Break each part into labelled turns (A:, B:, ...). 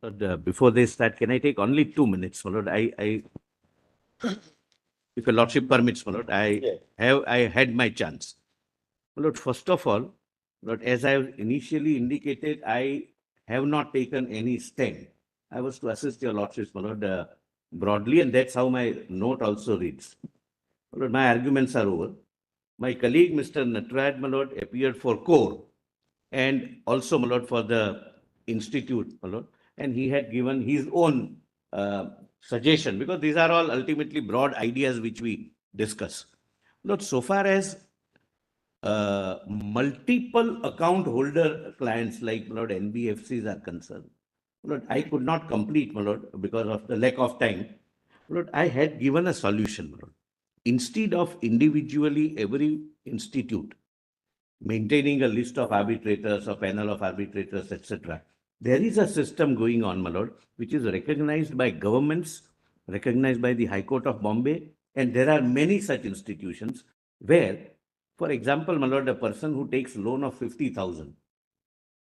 A: But, before they start, can I take only 2 minutes, my lord? If your lordship permits, my lord, I had my chance. My lord, first of all, Lord, as I initially indicated, I have not taken any stand. I was to assist your lordship, my lord, broadly, and that's how my note also reads. My lord, my arguments are over. My colleague, Mr. Natraj, my lord, appeared for core and also, my lord, for the institute, my lord, and he had given his own suggestion, because these are all ultimately broad ideas which we discuss. Lord, so far as multiple account holder clients like, my lord, NBFCs are concerned, my lord, I could not complete, my lord, because of the lack of time. My lord, I had given a solution, my lord. Instead of individually every institute maintaining a list of arbitrators or panel of arbitrators, etc. There is a system going on, my lord, which is recognized by governments, recognized by the High Court of Bombay, and there are many such institutions where, for example, my lord, a person who takes loan of 50,000,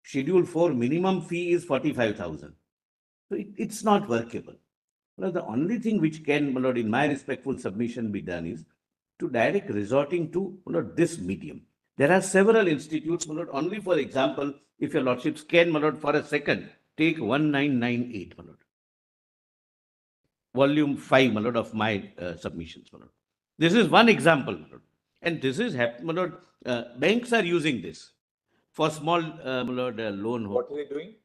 A: Schedule 4 minimum fee is 45,000. So it's not workable. Well, the only thing which can, my lord, in my respectful submission, be done is to direct resorting to, my lord, this medium. There are several institutes, my lord. Only for example, if your lordships can, my lord, for a second, take 1998, my lord. Volume 5, my lord, of my submissions, my lord. This is one example, my lord. And this is, my lord, banks are using this for small, my lord, loan.
B: What are they doing?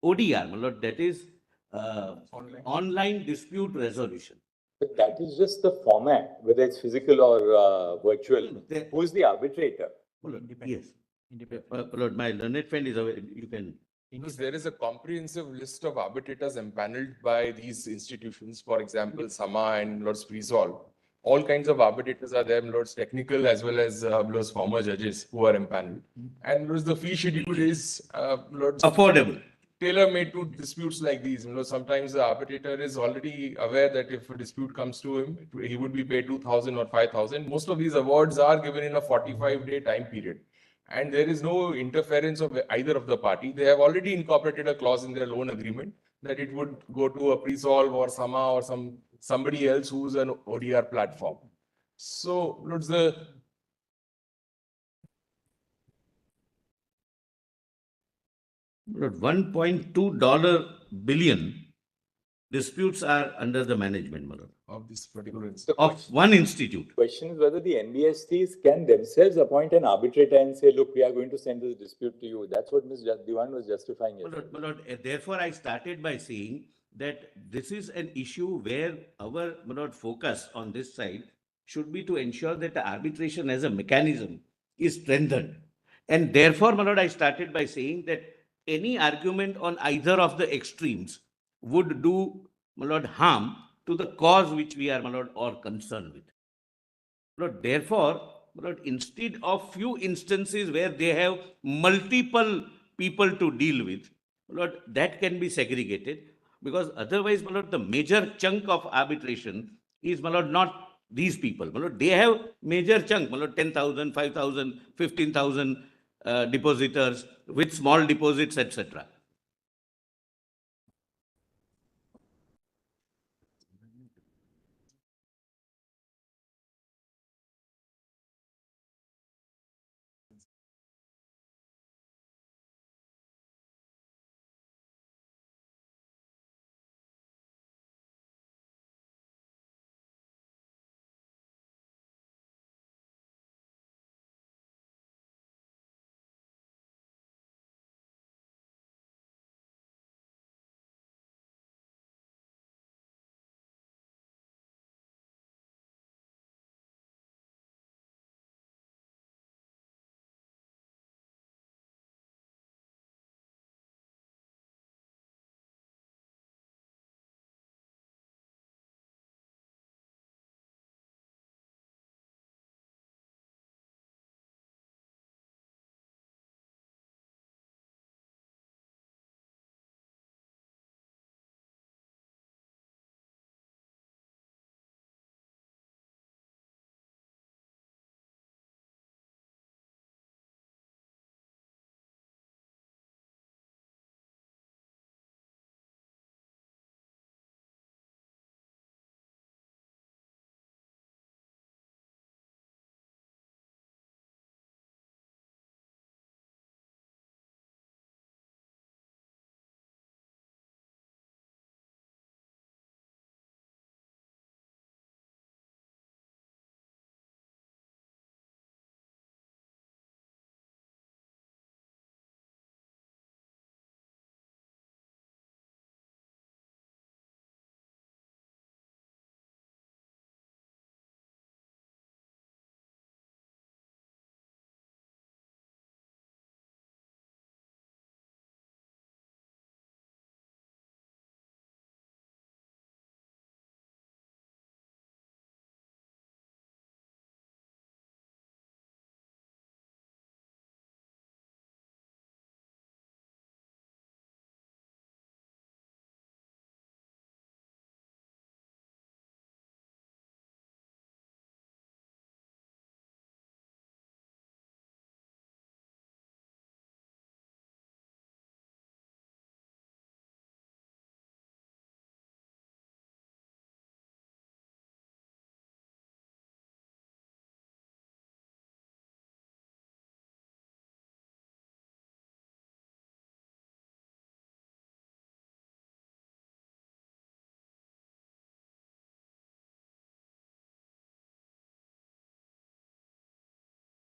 A: ODR, my lord, that is online dispute resolution.
B: But that is just the format, whether it's physical or virtual. Who is the arbitrator?
A: Yes. Lord, my learned friend is aware. You can.
C: Because there is a comprehensive list of arbitrators empaneled by these institutions, for example, Sama and Lords Freesol. All kinds of arbitrators are there, Lords technical as well as Lords former judges who are empaneled. And Lords, the fee schedule is Lords
A: affordable,
C: tailor-made to disputes like these. Sometimes the arbitrator is already aware that if a dispute comes to him, he would be paid 2,000 or 5,000. Most of these awards are given in a 45-day time period. And there is no interference of either of the party. They have already incorporated a clause in their loan agreement that it would go to a Presolve or Sama or somebody else who's an ODR platform. So, Lords, the
A: $1.2 billion disputes are under the management, my lord,
C: of this particular
A: of one institute.
B: The question is whether the NBSTs can themselves appoint an arbitrator and say, look, we are going to send this dispute to you. That's what Ms. Diwan was justifying yesterday.
A: My lord, therefore, I started by saying that this is an issue where our, my lord, focus on this side should be to ensure that the arbitration as a mechanism is strengthened. And therefore, my lord, I started by saying that any argument on either of the extremes would do, my lord, harm to the cause which we are, my lord, all concerned with. Lord, therefore, Lord, instead of few instances where they have multiple people to deal with, Lord, that can be segregated, because otherwise, my Lord, the major chunk of arbitration is, my Lord, not these people. My Lord, they have major chunk, my Lord, 10,000, 5,000, 15,000 depositors with small deposits, etc.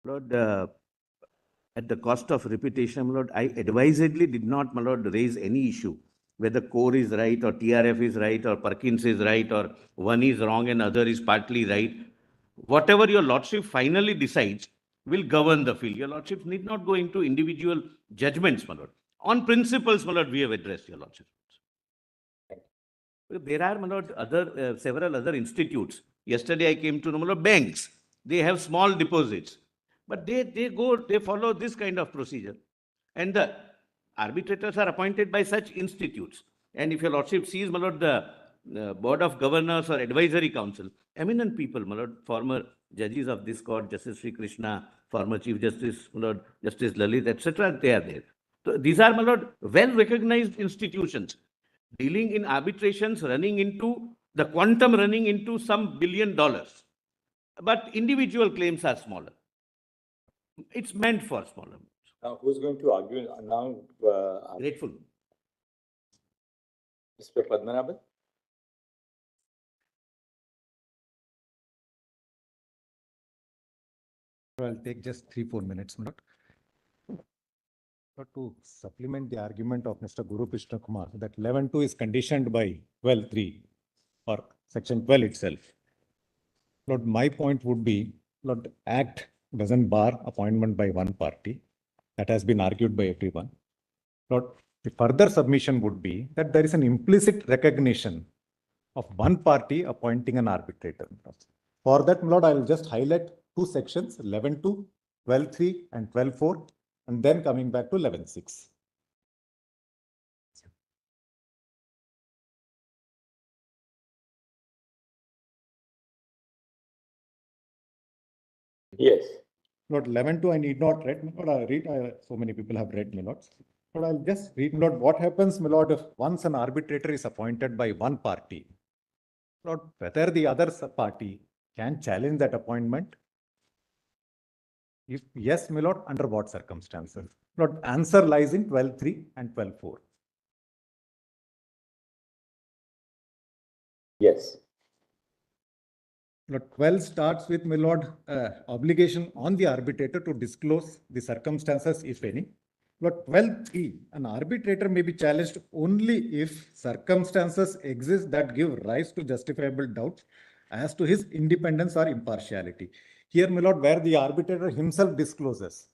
A: Lord, at the cost of repetition, my Lord, I advisedly did not, my Lord, raise any issue, whether core is right or TRF is right or Perkins is right or one is wrong and other is partly right. Whatever your Lordship finally decides will govern the field. Your Lordship need not go into individual judgments, my Lord. On principles, my Lord, we have addressed your Lordship. There are, my Lord, several other institutes. Yesterday I came to know, my Lord, banks. They have small deposits, but they follow this kind of procedure. And the arbitrators are appointed by such institutes. And if your Lordship sees, my Lord, the Board of Governors or Advisory Council, eminent people, my Lord, former judges of this court, Justice Sri Krishna, former Chief Justice, my Lord, Justice Lalit, etc., they are there. So these are, my Lord, well-recognized institutions dealing in arbitrations the quantum running into some $1 billion. But individual claims are smaller. It's meant for smaller.
B: Now, who's going to argue now?
A: Grateful.
B: Mr. Padmanabhan?
D: I'll take just 3-4 minutes. But to supplement the argument of Mr. Guru Krishna Kumar, that 11.2 is conditioned by 12.3 or section 12 itself. Lord, my point would be, Lord, Act doesn't bar appointment by one party. That has been argued by everyone. Lord, the further submission would be that there is an implicit recognition of one party appointing an arbitrator. For that, Lord, I will just highlight two sections, 11.2, 12.3 and 12.4, and then coming back to 11.6.
B: Yes.
D: Lord, 11.2, I need not read, Lord, I read, so many people have read, my lords. But I'll just read, Lord, what happens, my Lord, if once an arbitrator is appointed by one party, Lord, whether the other party can challenge that appointment? If yes, my Lord, under what circumstances? Lord, answer lies in 12.3 and 12.4.
B: Yes.
D: Lord, 12 starts with, my Lord, obligation on the arbitrator to disclose the circumstances, if any. Lord, 12.3, an arbitrator may be challenged only if circumstances exist that give rise to justifiable doubt as to his independence or impartiality. Here, my Lord, where the arbitrator himself discloses,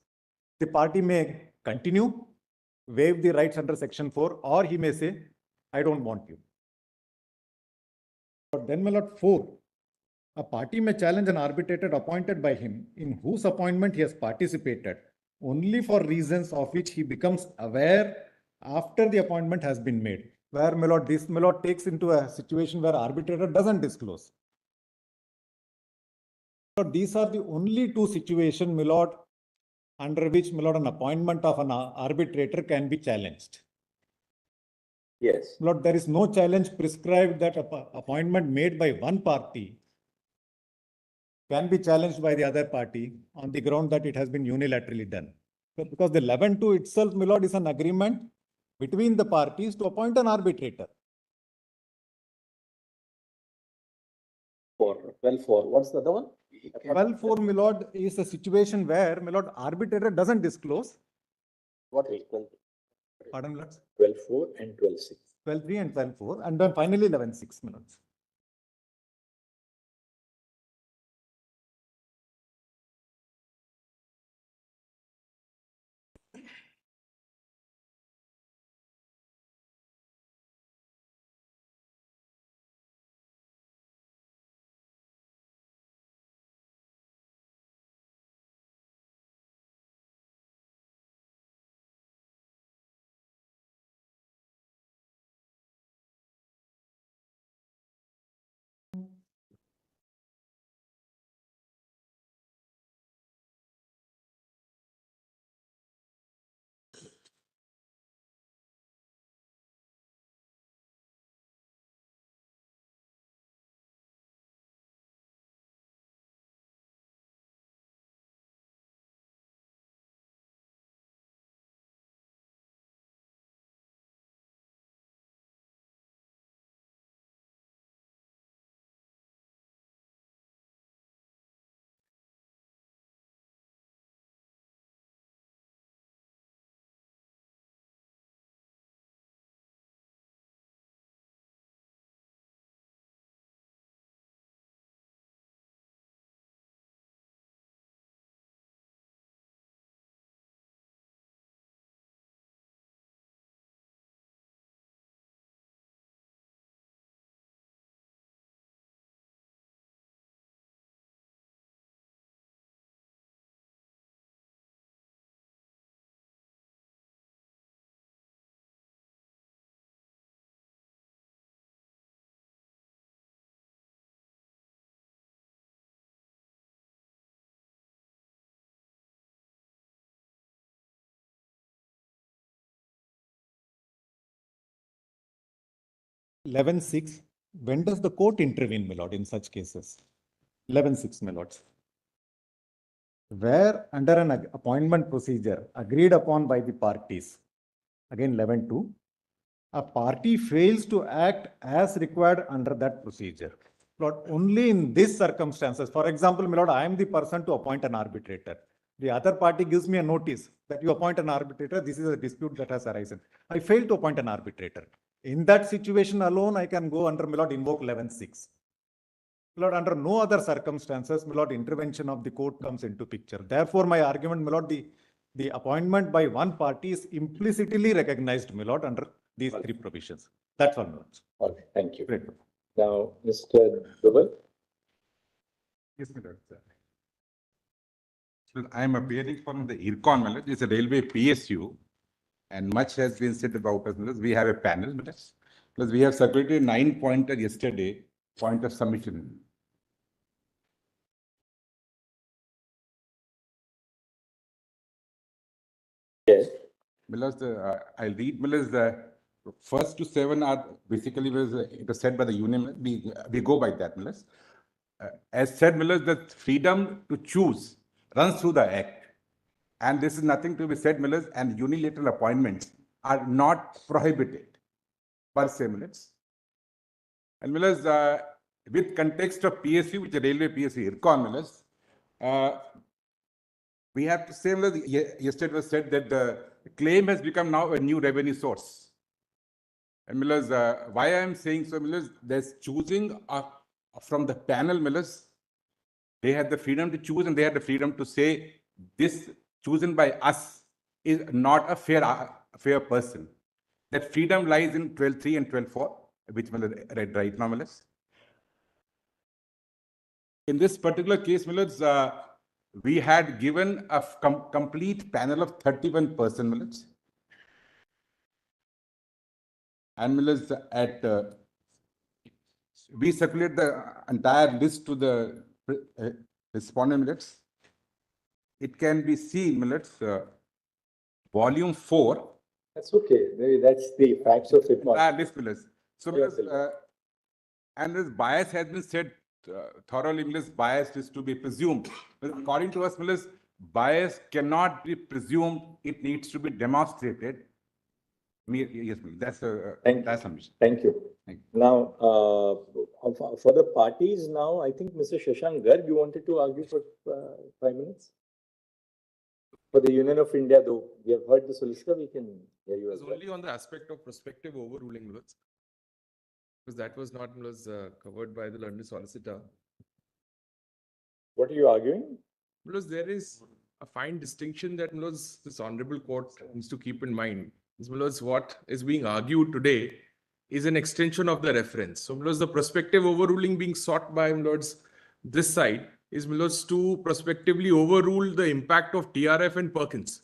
D: the party may continue, waive the rights under section 4, or he may say, I don't want you. But then, my Lord, 4, a party may challenge an arbitrator appointed by him in whose appointment he has participated only for reasons of which he becomes aware after the appointment has been made. Where, my Lord, this, my Lord, takes into a situation where arbitrator doesn't disclose. So these are the only two situations, my Lord, under which, my Lord, an appointment of an arbitrator can be challenged.
B: Yes.
D: Lord, there is no challenge prescribed that appointment made by one party can be challenged by the other party on the ground that it has been unilaterally done. So because the 11.2 itself, my Lord, is an agreement between the parties to appoint an arbitrator.
B: For 12.4, what's the other one?
D: 12.4, my Lord, is a situation where, my Lord, arbitrator doesn't disclose.
B: What is 12?
D: Pardon, Lord?
B: 12.4 and 12.6.
D: 12.3 and 12.4, and then finally 11.6, my Lord. 11.6, when does the court intervene, my lord, in such cases? 11.6, my lords. Where under an appointment procedure agreed upon by the parties, again 11.2, a party fails to act as required under that procedure. Lord, only in these circumstances, for example, my lord, I am the person to appoint an arbitrator. The other party gives me a notice that you appoint an arbitrator. This is a dispute that has arisen. I fail to appoint an arbitrator. In that situation alone, I can go under, my lord, invoke 11.6. My lord, under no other circumstances, my lord, intervention of the court comes into picture. Therefore, my argument, my lord, the appointment by one party is implicitly recognized, my lord, under these three provisions. That's all, my lord.
B: Okay, thank you.
D: Great.
B: Now, Mr. Dubal.
E: Yes, my lord. So I am appearing from the IRCON, my lord. It's a railway PSU, and much has been said about us. We have a panel, because we have circulated 9-pointer yesterday, point of submission.
B: Yes.
E: Because I'll read, because the first to 7 are basically, it was said by the union. We go by that, Miller's. As said, Miller's, the freedom to choose runs through the act. And this is nothing to be said, Miller's, and unilateral appointments are not prohibited per se, Miller's. And Miller's, with context of PSU, which is railway PSU, IRCON, Miller's, we have to say, Miller's, yesterday was said that the claim has become now a new revenue source. And Miller's, why I am saying so, Miller's, there's choosing from the panel, Miller's. They had the freedom to choose, and they had the freedom to say this chosen by us is not a fair person. That freedom lies in 12.3 and 12.4, which Miller read right now, Miller's. In this particular case, Miller's, we had given a complete panel of 31%, Miller's. And Miller's, at we circulate the entire list to the respondent, Miller's. It can be seen, Miller's, volume 4.
B: That's okay. Maybe that's the facts of it.
E: List, Miller's. So, Miller's, and this bias has been said thoroughly, Miller's, bias is to be presumed. But according to us, Miller's, bias cannot be presumed. It needs to be demonstrated. Yes, that's that's submission.
B: Thank you. Now, for the parties now, I think Mr. Shashank Garg, you wanted to argue for 5 minutes? For the Union of India, though, we have heard the solicitor, we can hear you as well.
C: Only on the aspect of prospective overruling, because that was not covered by the London solicitor.
B: What are you arguing?
C: Because there is a fine distinction that this honorable court needs to keep in mind. Because what is being argued today is an extension of the reference. So the prospective overruling being sought by this side is to prospectively overrule the impact of TRF and Perkins.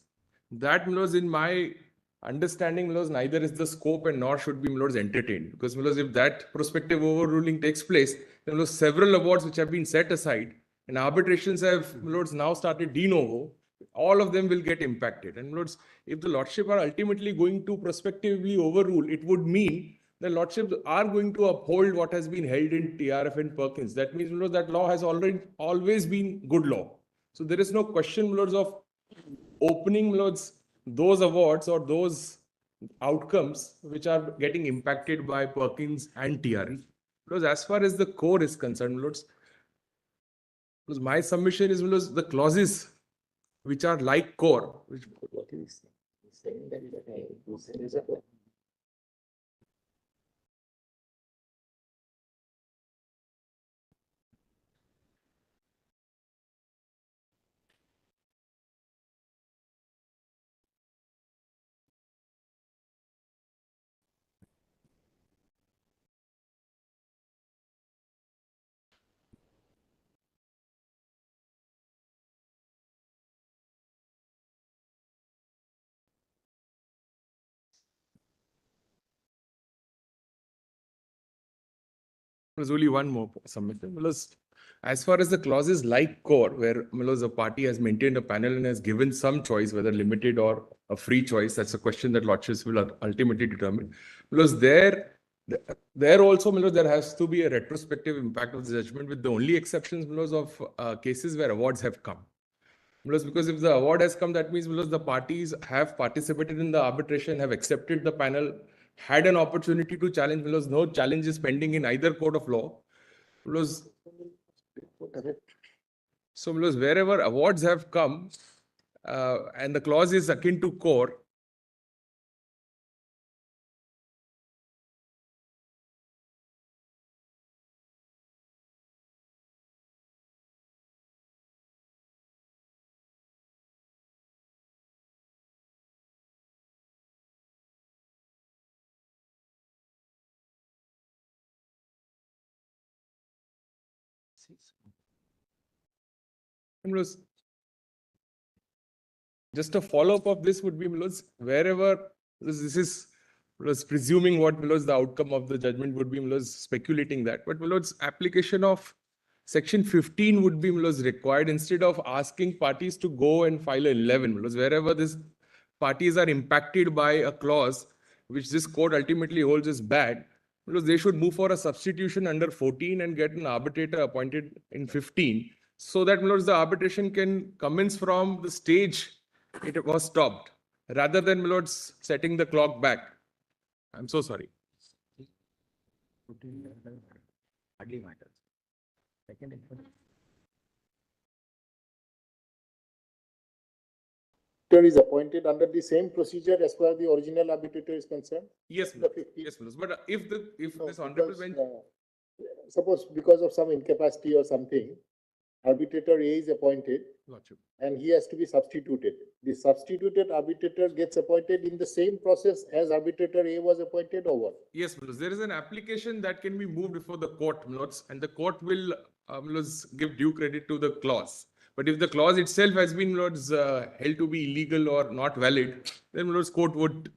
C: That in my understanding neither is the scope and nor should be entertained. Because if that prospective overruling takes place, then several awards which have been set aside and arbitrations have now started de novo, all of them will get impacted. And if the Lordship are ultimately going to prospectively overrule, it would mean the Lordships are going to uphold what has been held in TRF and Perkins. That means that law has always been good law. So there is no question of opening those awards or those outcomes which are getting impacted by Perkins and TRF. Because as far as the core is concerned, because my submission is the clauses which are like core.
B: What is he saying? That
C: There's only one more submission. As far as the clauses like core, where a party has maintained a panel and has given some choice, whether limited or a free choice, that's a question that Lordships will ultimately determine. There, There also, there has to be a retrospective impact of the judgment, with the only exceptions of cases where awards have come. Because if the award has come, that means the parties have participated in the arbitration, have accepted the panel, had an opportunity to challenge, no challenge is pending in either court of law. So wherever awards have come, and the clause is akin to core, just a follow-up of this would be, wherever this is presuming what the outcome of the judgment would be, speculating that, but application of section 15 would be required instead of asking parties to go and file an 11, wherever these parties are impacted by a clause which this court ultimately holds is bad, they should move for a substitution under 14 and get an arbitrator appointed in 15, so that the arbitration can commence from the stage it was stopped, rather than setting the clock back. I'm so sorry.
A: Hardly matters. Second,
F: is appointed under the same procedure as far as the original arbitrator is concerned?
C: Yes,
F: The 50.
C: yes, but if
F: No,
C: this honorable
F: because,
C: bench,
F: suppose because of some incapacity or something, arbitrator A is appointed
C: Lordship.
F: and he has to be substituted. The substituted arbitrator gets appointed in the same process as arbitrator A was appointed, or what?
C: Yes, there is an application that can be moved before the court, and the court will give due credit to the clause. But if the clause itself has been held to be illegal or not valid, then court would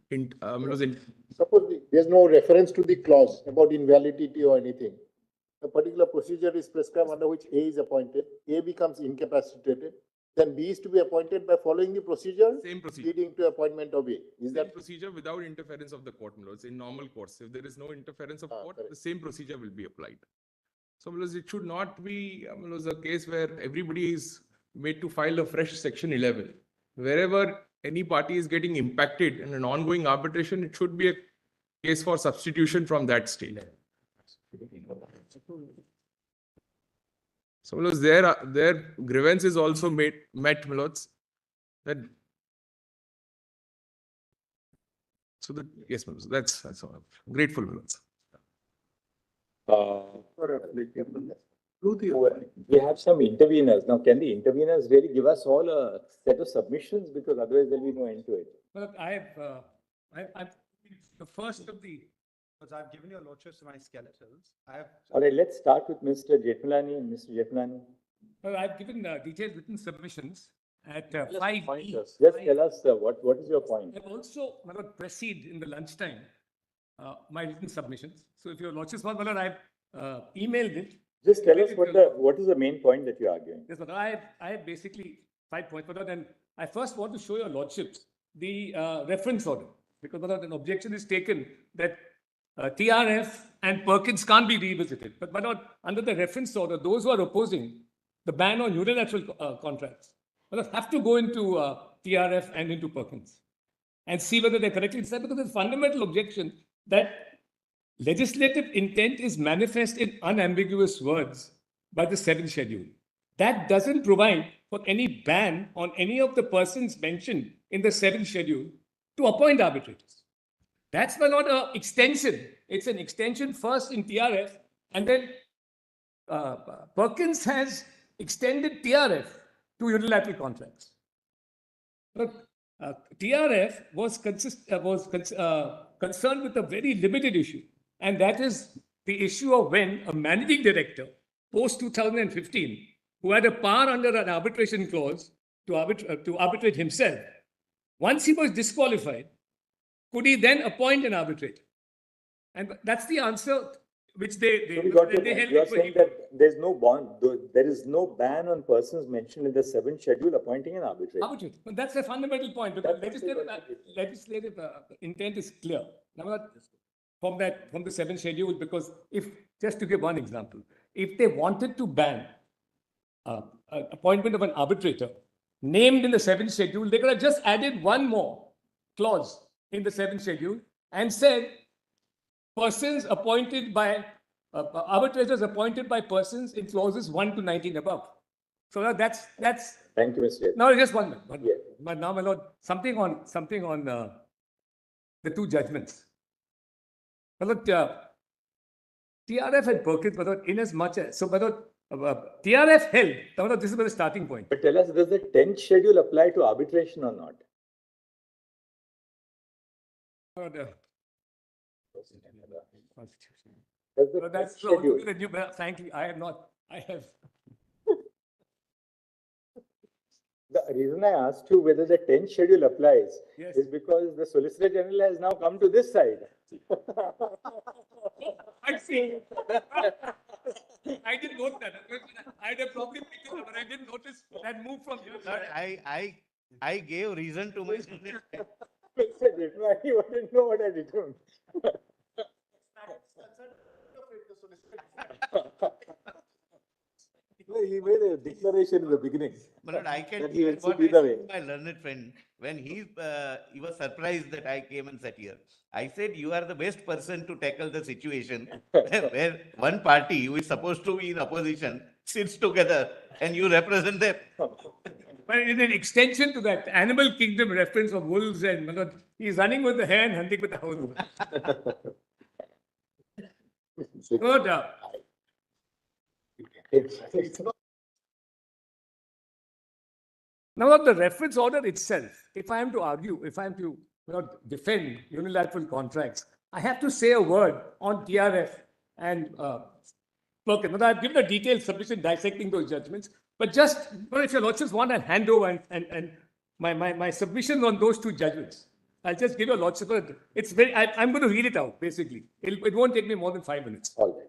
F: Suppose there's no reference to the clause about invalidity or anything. A particular procedure is prescribed under which A is appointed, A becomes incapacitated, then B is to be appointed by following the procedure
C: same procedure.
F: leading to appointment of A. Is
C: Same
F: that
C: procedure without interference of the court, in normal course. If there is no interference of court,
F: correct.
C: the same procedure will be applied. So it should not be a case where everybody is made to file a fresh section 11. Wherever any party is getting impacted in an ongoing arbitration, it should be a case for substitution from that state. So their grievance is also met, that. So that, yes, that's all. Grateful, Milods.
B: We have some interveners. Now, can the interveners really give us all a set of submissions? Because otherwise there'll be no end to it.
G: Well, I'm the first of the, because I've given your lordships my skeletons.
B: All right, let's start with Mr. Jetmalani and Mr. Jetmalani.
G: Well, I've given detailed written submissions at 5E.
B: Just tell us what is your point?
G: I've also proceed in the lunchtime my written submissions. So if your lordships want, I've emailed it.
B: Just tell us what is the main point that you're arguing.
G: Yes, but I have basically 5 points. But then I first want to show your lordships the reference order, because an objection is taken that TRF and Perkins can't be revisited. But under the reference order, those who are opposing the ban on unilateral contracts have to go into TRF and into Perkins and see whether they're correctly decided, because there's fundamental objection that legislative intent is manifest in unambiguous words by the 7th schedule. That doesn't provide for any ban on any of the persons mentioned in the 7th schedule to appoint arbitrators. That's not an extension. It's an extension first in TRF, and then Perkins has extended TRF to unilateral contracts. But TRF was concerned with a very limited issue, and that is the issue of when a managing director, post 2015, who had a power under an arbitration clause to arbitrate himself, once he was disqualified, could he then appoint an arbitrator? And that's the answer which they
B: So we got your point.
G: held.
B: You're saying that there's no bond, there is no ban on persons mentioned in the 7th schedule appointing an arbitrator.
G: Arbitrator. But that's a fundamental point, because legislative intent is clear. Now, from the 7th schedule, because if, just to give one example, if they wanted to ban appointment of an arbitrator named in the 7th schedule, they could have just added one more clause in the 7th schedule and said persons appointed by arbitrators appointed by persons in clauses 1 to 19 above. So that's
B: Thank you, Mr.
G: now just one minute.
B: Yeah.
G: But now, my lord, something on the two judgments. My lord, TRF and Perkins, my lord, in as much as so, my lord, TRF held. My lord, this is the starting point.
B: But tell us, does the 10th schedule apply to arbitration or not?
G: My lord,
B: Does the
G: no, that's
B: 10th
G: so.
B: schedule?
G: Frankly, I have not. I have.
B: The reason I asked you whether the 10th schedule applies
G: Yes.
B: is because the Solicitor General has now come to this side.
G: I see. I didn't note that. I'd have probably picked it up, but I didn't notice that move from here.
A: Sir, I gave reason to my.
B: I didn't know what I did. He made a declaration in the beginning.
A: But I can
B: That he
A: tell
B: will
A: what
B: see
A: I
B: the
A: said
B: way.
A: to my learned friend when he was surprised that I came and sat here. I said, you are the best person to tackle the situation where one party who is supposed to be in opposition sits together and you represent them.
G: But in an extension to that animal kingdom reference of wolves and he's running with the hare and hunting with the hound. Good. Now, the reference order itself, if I am to argue, if I am to defend unilateral contracts, I have to say a word on TRF and Perkins. Now, I've given a detailed submission dissecting those judgments, but just if your lordships want, I'll hand over and my submissions on those two judgments. I'll just give your lordship. It's very. I'm going to read it out basically. It won't take me more than 5 minutes.
B: All right.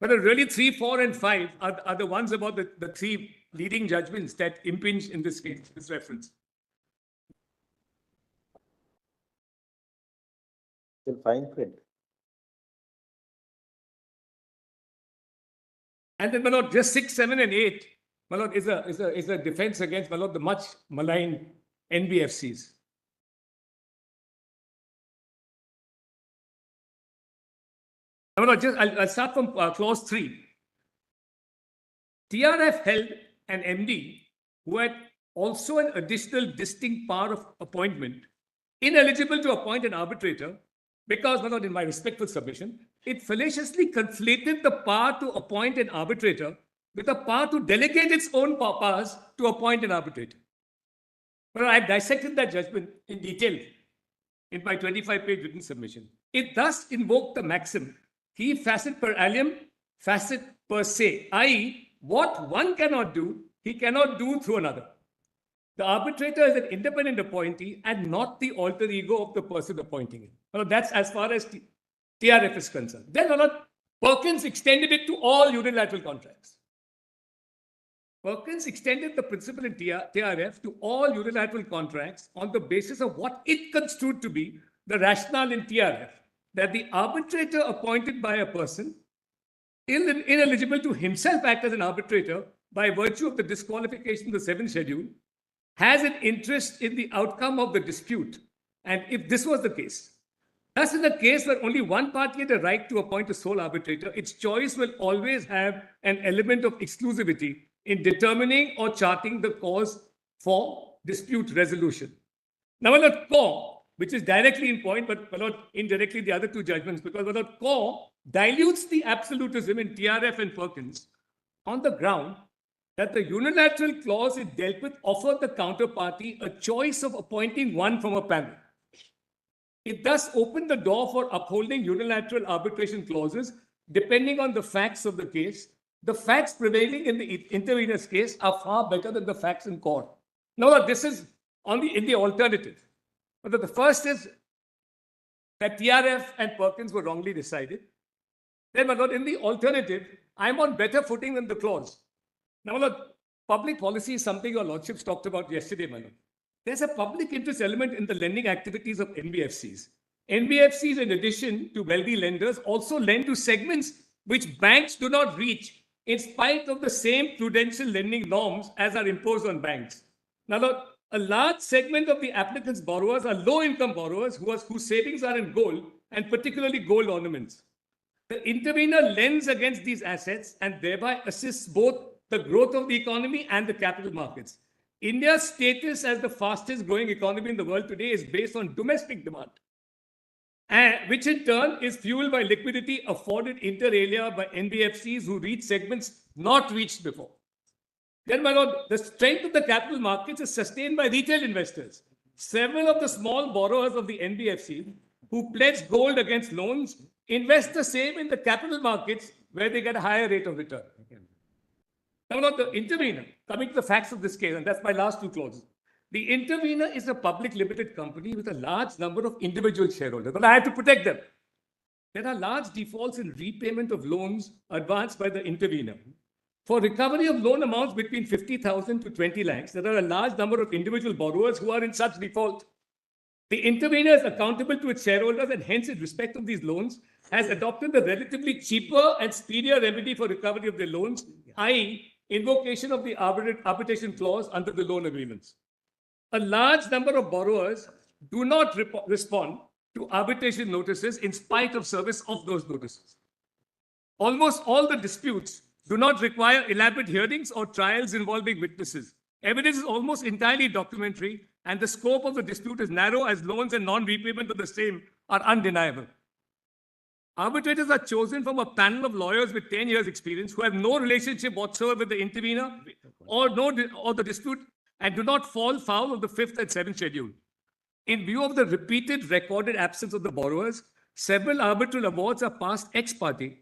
G: But really 3, 4, and 5 are the ones about the three leading judgments that impinge in this case, this reference.
B: In fine print.
G: And then, my lord, just 6, 7, and 8, my lord, is a defense against, my lord, the much maligned NBFCs. My lord, I'll start from clause 3. TRF held an MD who had also an additional distinct power of appointment, ineligible to appoint an arbitrator, because, my lord, in my respectful submission, it fallaciously conflated the power to appoint an arbitrator with the power to delegate its own powers to appoint an arbitrator. Well, I dissected that judgment in detail in my 25-page written submission. It thus invoked the maxim, qui facet per alium, facet per se, i.e., what one cannot do, he cannot do through another. The arbitrator is an independent appointee and not the alter ego of the person appointing him. Well, that's as far as TRF is concerned. Then, Perkins extended it to all unilateral contracts. Perkins extended the principle in TRF to all unilateral contracts on the basis of what it construed to be the rationale in TRF, that the arbitrator appointed by a person ineligible to himself act as an arbitrator by virtue of the disqualification of the 7th schedule has an interest in the outcome of the dispute. And if this was the case, thus in a case where only one party had a right to appoint a sole arbitrator, its choice will always have an element of exclusivity in determining or charting the cause for dispute resolution. Now, my lord, core, which is directly in point, but my lord, indirectly the other two judgments, because my lord, core dilutes the absolutism in TRF and Perkins on the ground that the unilateral clause it dealt with offered the counterparty a choice of appointing one from a panel. It thus opened the door for upholding unilateral arbitration clauses depending on the facts of the case. The facts prevailing in the intervener's case are far better than the facts in court. Now, this is in the alternative. But the first is that TRF and Perkins were wrongly decided. Then, my lord, in the alternative, I'm on better footing than the clause. Now, my lord, public policy is something your lordships talked about yesterday, my lord. There's a public interest element in the lending activities of NBFCs. NBFCs, in addition to wealthy lenders, also lend to segments which banks do not reach in spite of the same prudential lending norms as are imposed on banks. Now, lord, a large segment of the applicants' borrowers are low-income borrowers whose savings are in gold and particularly gold ornaments. The intervener lends against these assets and thereby assists both the growth of the economy and the capital markets. India's status as the fastest growing economy in the world today is based on domestic demand, which in turn is fueled by liquidity afforded inter alia by NBFCs who reach segments not reached before. Then, my lord, the strength of the capital markets is sustained by retail investors. Several of the small borrowers of the NBFC who pledge gold against loans invest the same in the capital markets where they get a higher rate of return. Now, my lord, the intervener, coming to the facts of this case, and that's my last two clauses. The intervener is a public limited company with a large number of individual shareholders, but I have to protect them. There are large defaults in repayment of loans advanced by the intervener. For recovery of loan amounts between 50,000 to 20 lakhs, there are a large number of individual borrowers who are in such default. The intervener is accountable to its shareholders and hence, in respect of these loans, has adopted the relatively cheaper and speedier remedy for recovery of their loans, i.e., invocation of the arbitration clause under the loan agreements. A large number of borrowers do not respond to arbitration notices in spite of service of those notices. Almost all the disputes do not require elaborate hearings or trials involving witnesses. Evidence is almost entirely documentary, and the scope of the dispute is narrow as loans and non-repayment of the same are undeniable. Arbitrators are chosen from a panel of lawyers with 10 years experience who have no relationship whatsoever with the intervener or the dispute and do not fall foul of the 5th and 7th schedule. In view of the repeated recorded absence of the borrowers, several arbitral awards are passed ex parte.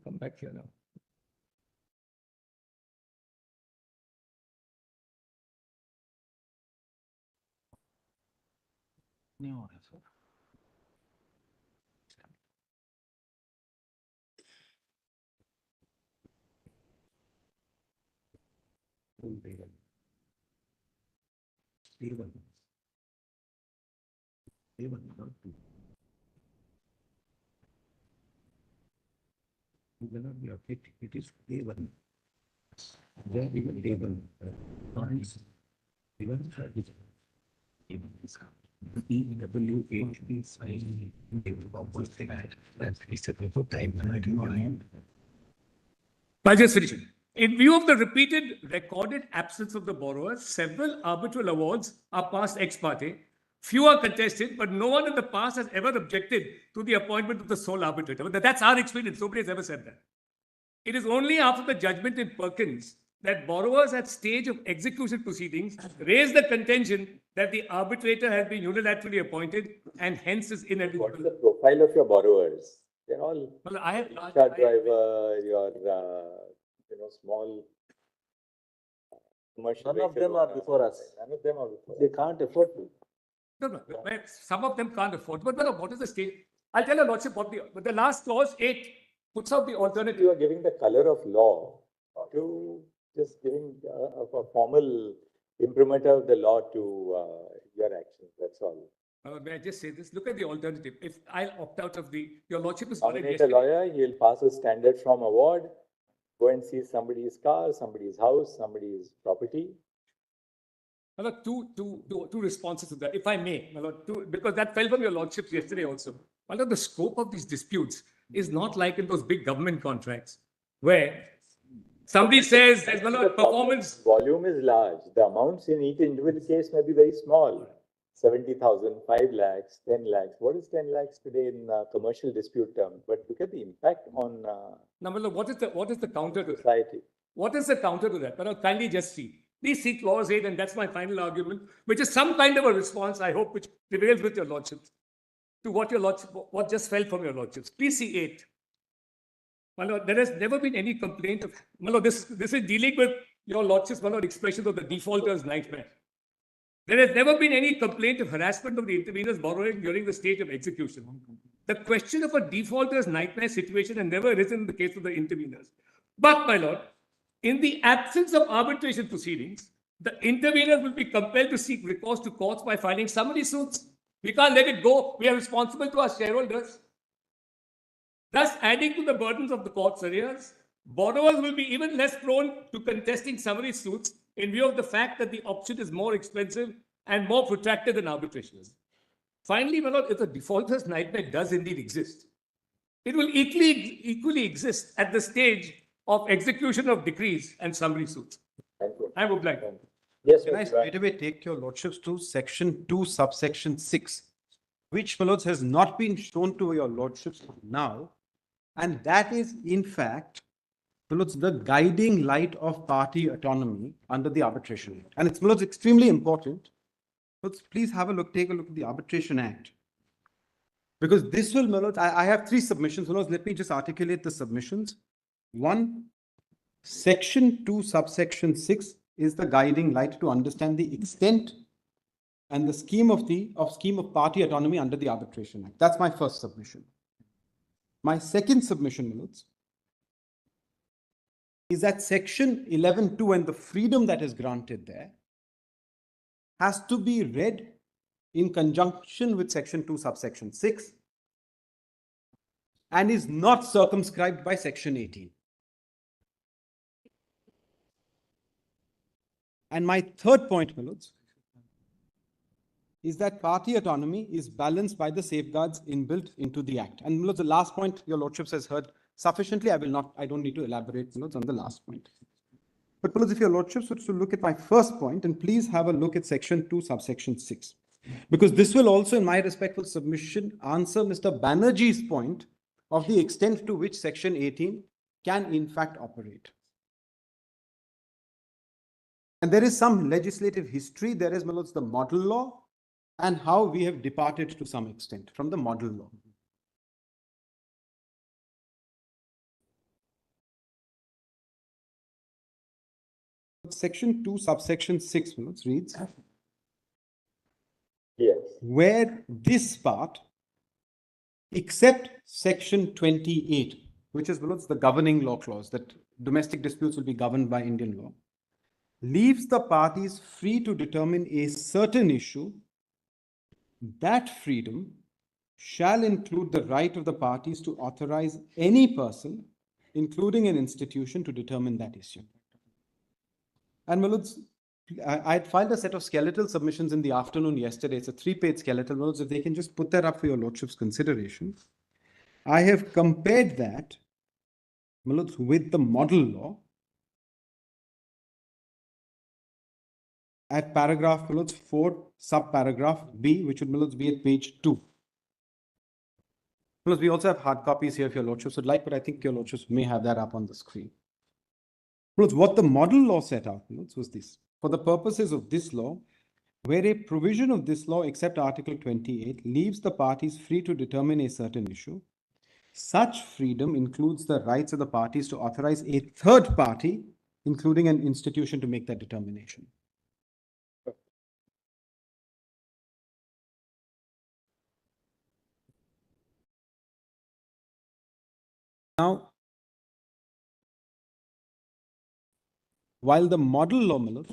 G: Come back here now.
A: It is A1. There even A1.
G: I'll just finish it. In view of the repeated recorded absence of the borrowers, several arbitral awards are passed ex parte. Few are contested, but no one in the past has ever objected to the appointment of the sole arbitrator. But that's our experience. Nobody has ever said that. It is only after the judgment in Perkins that borrowers at stage of execution proceedings raise the contention that the arbitrator has been unilaterally appointed and hence is ineligible.
B: What is the profile of your borrowers? They're all
G: Well, I have
B: car driver, your small commercial.
F: None of them are before us.
B: None of them are before us.
F: They can't afford to.
G: No, some of them can't afford. But what is the state? I'll tell you, Lordship, but the last clause 8 puts out the alternative.
B: You are giving the color of law to just giving a formal imprimatur of the law to your actions. That's all.
G: May I just say this? Look at the alternative. If I'll opt out of your Lordship is
B: Nominate a lawyer, he'll pass a standard from award, go and see somebody's car, somebody's house, somebody's property.
G: My Lord, two responses to that, if I may, my Lord, because that fell from your Lordships yesterday also. My Lord, the scope of these disputes is not like in those big government contracts where somebody says there's one
B: The
G: performance.
B: volume is large. The amounts in each individual case may be very small. 70,000, 5 lakhs, 10 lakhs. What is 10 lakhs today in commercial dispute terms? But look at the impact on
G: Now, my lord, what is the counter to that?
B: society.
G: What is the counter to that? But kindly just see. Please see clause 8, and that's my final argument, which is some kind of a response, I hope, which prevails with your lordships, to what your lordship, what just fell from your lordships. Please see 8. My lord, there has never been any complaint of, my lord, this is dealing with your lordships, my lord, expressions of the defaulter's nightmare. There has never been any complaint of harassment of the intervener's borrowing during the stage of execution. The question of a defaulter's nightmare situation has never arisen in the case of the interveners. But, my lord, in the absence of arbitration proceedings, the interveners will be compelled to seek recourse to courts by filing summary suits. We can't let it go. We are responsible to our shareholders. Thus, adding to the burdens of the court's arrears, borrowers will be even less prone to contesting summary suits in view of the fact that the option is more expensive and more protracted than arbitration is. Finally, my lord, if the defaulter's nightmare does indeed exist, it will equally exist at the stage of execution of decrees and summary suits.
B: Thank you.
G: I would like.
B: Yes,
H: Can I
B: Mr.
H: straight away take your lordships to section 2, subsection 6, which, my lords, has not been shown to your lordships now. And that is, in fact, my lords, the guiding light of party autonomy under the Arbitration Act. And it's, my lords, extremely important. Lords, please have a look, take a look at the Arbitration Act. Because this will, my lords, I have 3 submissions. My lords, let me just articulate the submissions. 1, section 2, subsection 6 is the guiding light to understand the extent and the scheme of party autonomy under the Arbitration Act. That's my first submission. My second submission, my lords, is that section 11.2 and the freedom that is granted there has to be read in conjunction with section 2, subsection 6 and is not circumscribed by section 18. And my third point, my lords, is that party autonomy is balanced by the safeguards inbuilt into the Act. And my lords, the last point your lordships has heard sufficiently. I don't need to elaborate, my lords, on the last point. But my lords, if your lordships were to look at my first point, and please have a look at section 2, subsection 6. Because this will also, in my respectful submission, answer Mr. Banerjee's point of the extent to which section 18 can in fact operate. And there is some legislative history. There is, my lords, the model law and how we have departed to some extent from the model law. Section 2, subsection 6, my lords, reads,
B: Yes.
H: where this part, except section 28, which is, my lords, the governing law clause that domestic disputes will be governed by Indian law, leaves the parties free to determine a certain issue. That freedom shall include the right of the parties to authorize any person, including an institution, to determine that issue. And my lords, I had filed a set of skeletal submissions in the afternoon yesterday. It's a 3-page skeletal. My lords, if they can just put that up for your lordship's consideration. I have compared that, my lords, with the model law at paragraph, my lords, 4, subparagraph B, which would, my lords, be at page 2. My lords, we also have hard copies here if your lordships would like, but I think your lordships may have that up on the screen. My lords, what the model law set out, my lords, was this. For the purposes of this law, where a provision of this law, except Article 28, leaves the parties free to determine a certain issue, such freedom includes the rights of the parties to authorize a third party, including an institution, to make that determination. Now, while the model law, my lords,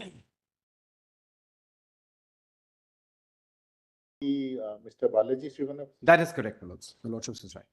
F: Mr. Balaji Srivastava.
H: that is correct, my lords. The lordships is right.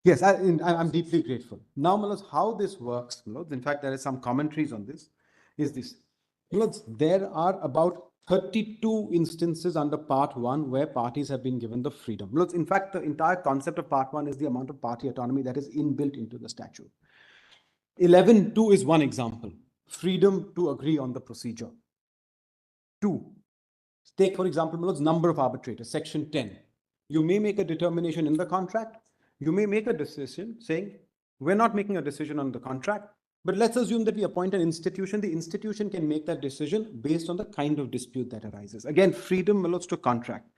H: Yes, I'm deeply grateful. Now, Manoj, how this works, Manoj, in fact, there is some commentaries on this, is this. Manoj, there are about 32 instances under Part 1 where parties have been given the freedom. Manoj, in fact, the entire concept of Part 1 is the amount of party autonomy that is inbuilt into the statute. 11.2 is one example, freedom to agree on the procedure. 2, take, for example, Manoj, number of arbitrators, Section 10. You may make a determination in the contract. You may make a decision saying, we're not making a decision on the contract, but let's assume that we appoint an institution. The institution can make that decision based on the kind of dispute that arises. Again, freedom relates to contract.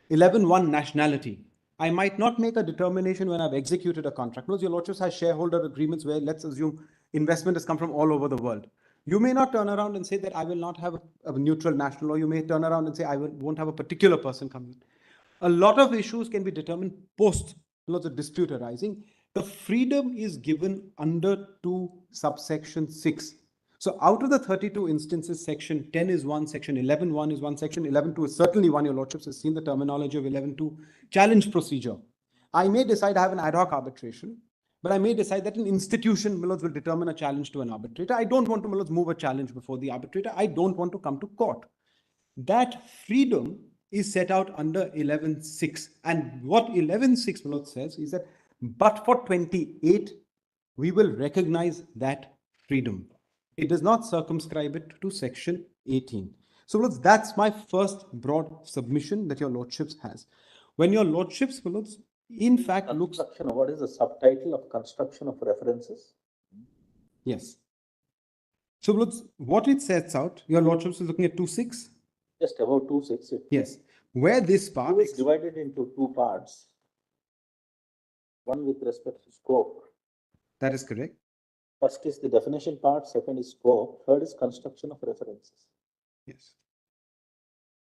H: 11.1, nationality. I might not make a determination when I've executed a contract. Because your lordships has shareholder agreements where, let's assume, investment has come from all over the world. You may not turn around and say that I will not have a neutral national, or you may turn around and say I won't have a particular person coming in. A lot of issues can be determined post lots of dispute arising. The freedom is given under 2 subsection 6. So out of the 32 instances, section 10 is one, section 11.1 is one, section 11.2 is certainly one. Your lordships has seen the terminology of 11.2, challenge procedure. I may decide I have an ad hoc arbitration, but I may decide that an institution will determine a challenge to an arbitrator. I don't want to move a challenge before the arbitrator. I don't want to come to court. That freedom is set out under 11.6. And what 11.6 says is that, but for 28, we will recognize that freedom. It does not circumscribe it to section 18. So that's my first broad submission that your lordships has. When your lordships, in fact, looks...
B: What is the subtitle of construction of references?
H: Yes. So what it sets out, your lordships is looking at 2.6.
B: Just about 2.6.
H: Yes. Where this part
B: is divided into 2 parts. One with respect to scope.
H: That is correct.
B: First is the definition part, second is scope, third is construction of references.
H: Yes.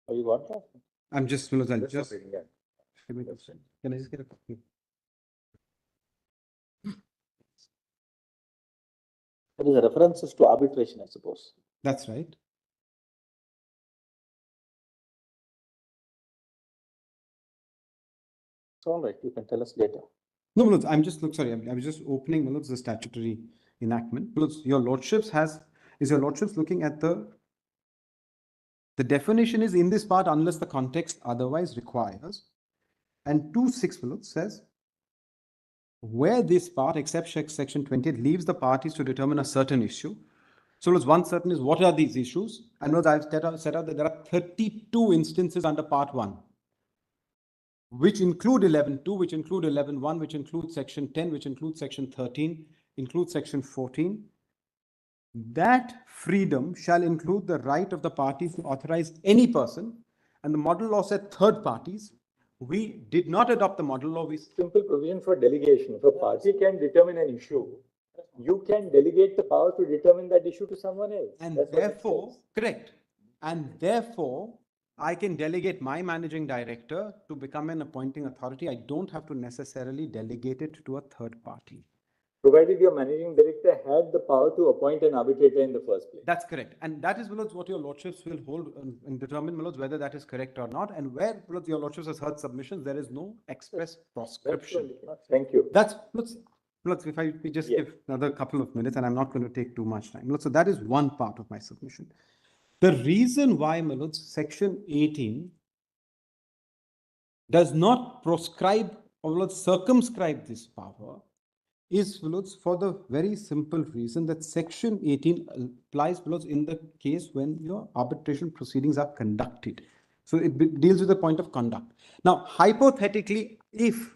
B: Have you got that?
H: I'm just, I'll just...
B: Yeah.
H: Can I just get a copy?
B: That is a references to arbitration, I suppose.
H: That's right.
B: It's all right. You can tell us later.
H: No, Manoj, I'm just sorry. I was just opening Manoj, the statutory enactment. Manoj, your lordships is your lordships looking at the definition is in this part unless the context otherwise requires. And 2.6 Manoj says where this part, except section 20, leaves the parties to determine a certain issue. So one certain is what are these issues? And I've set out that there are 32 instances under part 1. Which include 11.2, which include 11.1, which include section 10, which includes section 13, include section 14. That freedom shall include the right of the parties to authorize any person, and the model law said third parties. We did not adopt the model law.
B: Simple provision for delegation. If a party can determine an issue, you can delegate the power to determine that issue to someone else.
H: And therefore, correct. And therefore, I can delegate my managing director to become an appointing authority. I don't have to necessarily delegate it to a third party.
B: Provided your managing director had the power to appoint an arbitrator in the first place.
H: That's correct. And that is, Manoj, what your lordships will hold and determine, Manoj, whether that is correct or not. And where, Manoj, your lordships has heard submissions, there is no express proscription.
B: Thank you.
H: That's, Manoj, if we just give another couple of minutes, and I'm not going to take too much time. Manoj, so that is one part of my submission. The reason why, Manoj, section 18 does not proscribe or circumscribe this power is, Manoj, for the very simple reason that section 18 applies, Manoj, in the case when your arbitration proceedings are conducted. So it deals with the point of conduct. Now, hypothetically, if,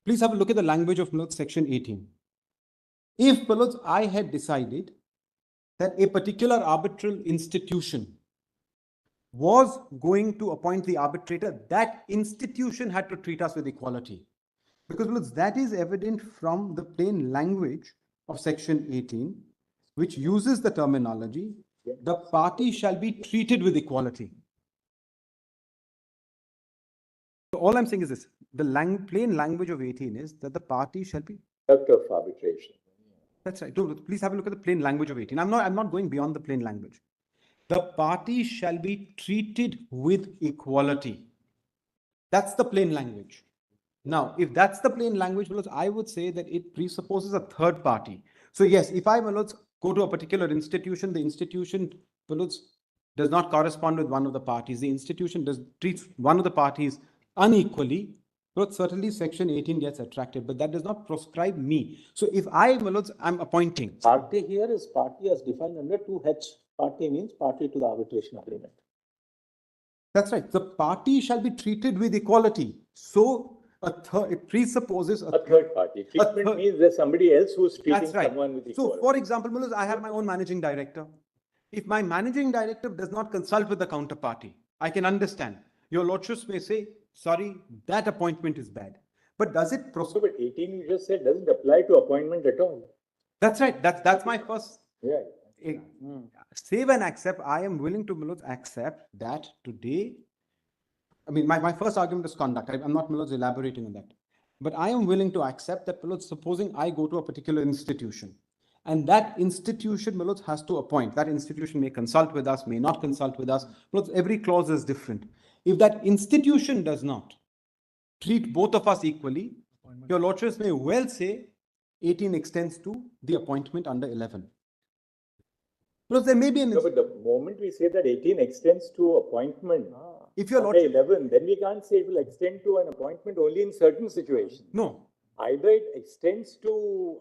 H: please have a look at the language of, Manoj, section 18. If, Manoj, I had decided that a particular arbitral institution was going to appoint the arbitrator, that institution had to treat us with equality. Because that is evident from the plain language of section 18, which uses the terminology, the party shall be treated with equality. So all I'm saying is this, the plain language of 18 is that the party shall be...
B: Of arbitration.
H: That's right. Please have a look at the plain language of 18. I'm not going beyond the plain language. The party shall be treated with equality. That's the plain language. Now, if that's the plain language, my lords, I would say that it presupposes a third party. So yes, if I, my lords, go to a particular institution, the institution, my lords, does not correspond with one of the parties. The institution treats one of the parties unequally. But certainly section 18 gets attracted, but that does not prescribe me. So if I, my lords, I'm appointing.
B: Party here is party as defined under 2H. Party means party to the arbitration agreement.
H: That's right. The party shall be treated with equality. So it presupposes
B: A third party. Treatment means there's somebody else who's treating
H: That's right.
B: someone with
H: So
B: equality.
H: for example, Muluz, I have my own managing director. If my managing director does not consult with the counterparty, I can understand. Your lordships may say, sorry, that appointment is bad. But does it
B: So, but 18 you just said doesn't apply to appointment at all.
H: That's right. That's my first.
B: Yeah.
H: Save and accept. I am willing to, Muluz, accept that today. I mean, my first argument is conduct. I'm not, Muluz, elaborating on that. But I am willing to accept that, Muluz, supposing I go to a particular institution and that institution, Muluz, has to appoint. That institution may consult with us, may not consult with us. Muluz, every clause is different. If that institution does not treat both of us equally, your lordships may well say 18 extends to the appointment under 11. Because there may be an...
B: No, but the moment we say that 18 extends to appointment,
H: if you're
B: under 11, then we can't say it will extend to an appointment only in certain situations.
H: No.
B: Either it extends to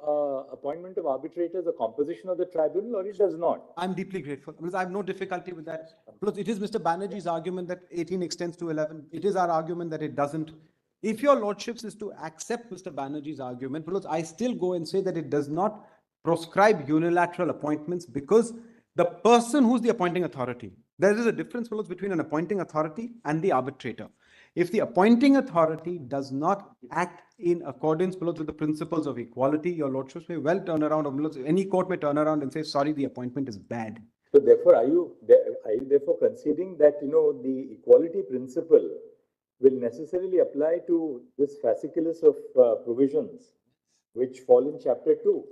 B: appointment of arbitrators, the composition of the tribunal, or it does not.
H: I'm deeply grateful because I have no difficulty with that. Because it is Mr. Banerjee's argument that 18 extends to 11. It is our argument that it doesn't. If your lordships is to accept Mr. Banerjee's argument, because I still go and say that it does not proscribe unilateral appointments because the person who's the appointing authority, there is a difference between an appointing authority and the arbitrator. If the appointing authority does not act in accordance with the principles of equality, your lordships may well turn around, or any court may turn around and say, sorry, the appointment is bad.
B: So therefore, are you therefore conceding that, the equality principle will necessarily apply to this fasciculus of provisions which fall in chapter 2?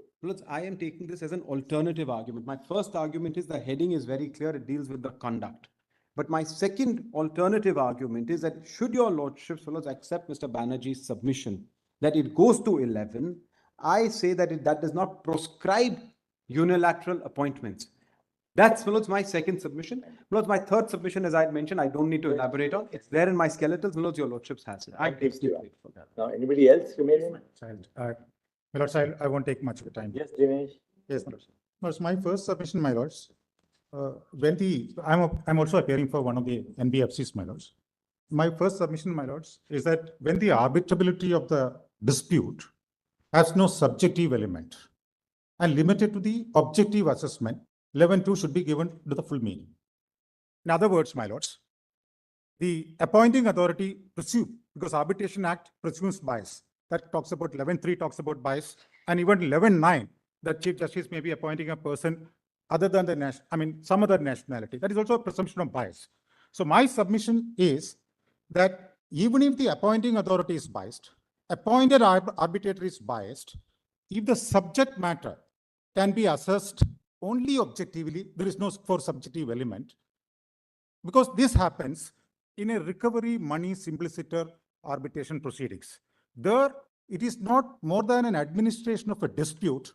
H: I am taking this as an alternative argument. My first argument is the heading is very clear. It deals with the conduct. But my second alternative argument is that should your lordships accept Mr. Banerjee's submission that it goes to 11, I say that that does not proscribe unilateral appointments. That's my second submission. My third submission, as I had mentioned, I don't need to elaborate on. It's there in my skeletals. Your lordships has it. I'm deeply grateful.
B: Now, anybody else remaining?
I: My lords, I won't take much of the time.
B: Yes, Dinesh.
I: Yes, my lords. Lords, my first submission, my lords, I'm also appearing for one of the NBFCs, my lords. My first submission, my lords, is that when the arbitrability of the dispute has no subjective element and limited to the objective assessment, 11.2 should be given to the full meaning. In other words, my lords, the appointing authority presumes, because Arbitration Act presumes bias. That talks about 11.3 talks about bias, and even 11.9, the Chief Justice may be appointing a person other than some other nationality. That is also a presumption of bias. So my submission is that even if the appointing authority is biased, appointed arbitrator is biased, if the subject matter can be assessed only objectively, there is no for subjective element, because this happens in a recovery money simpliciter arbitration proceedings. There, it is not more than an administration of a dispute.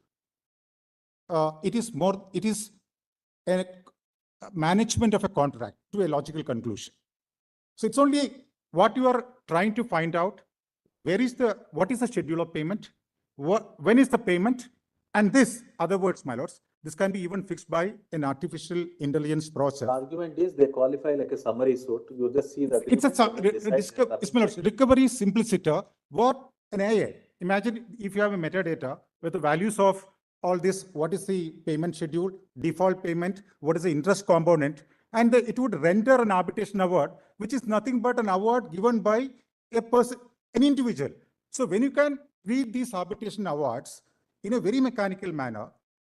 I: It is a management of a contract to a logical conclusion. So it's only what you are trying to find out. What is the schedule of payment? When is the payment? And this, other words, my lords, this can be even fixed by an artificial intelligence process.
B: The argument is they qualify like a summary suit. You just see that.
I: It's my lords, recovery simpliciter. What an AI. Imagine if you have a metadata with the values of all this, what is the payment schedule, default payment, what is the interest component, and it would render an arbitration award, which is nothing but an award given by a person, an individual. So when you can read these arbitration awards in a very mechanical manner,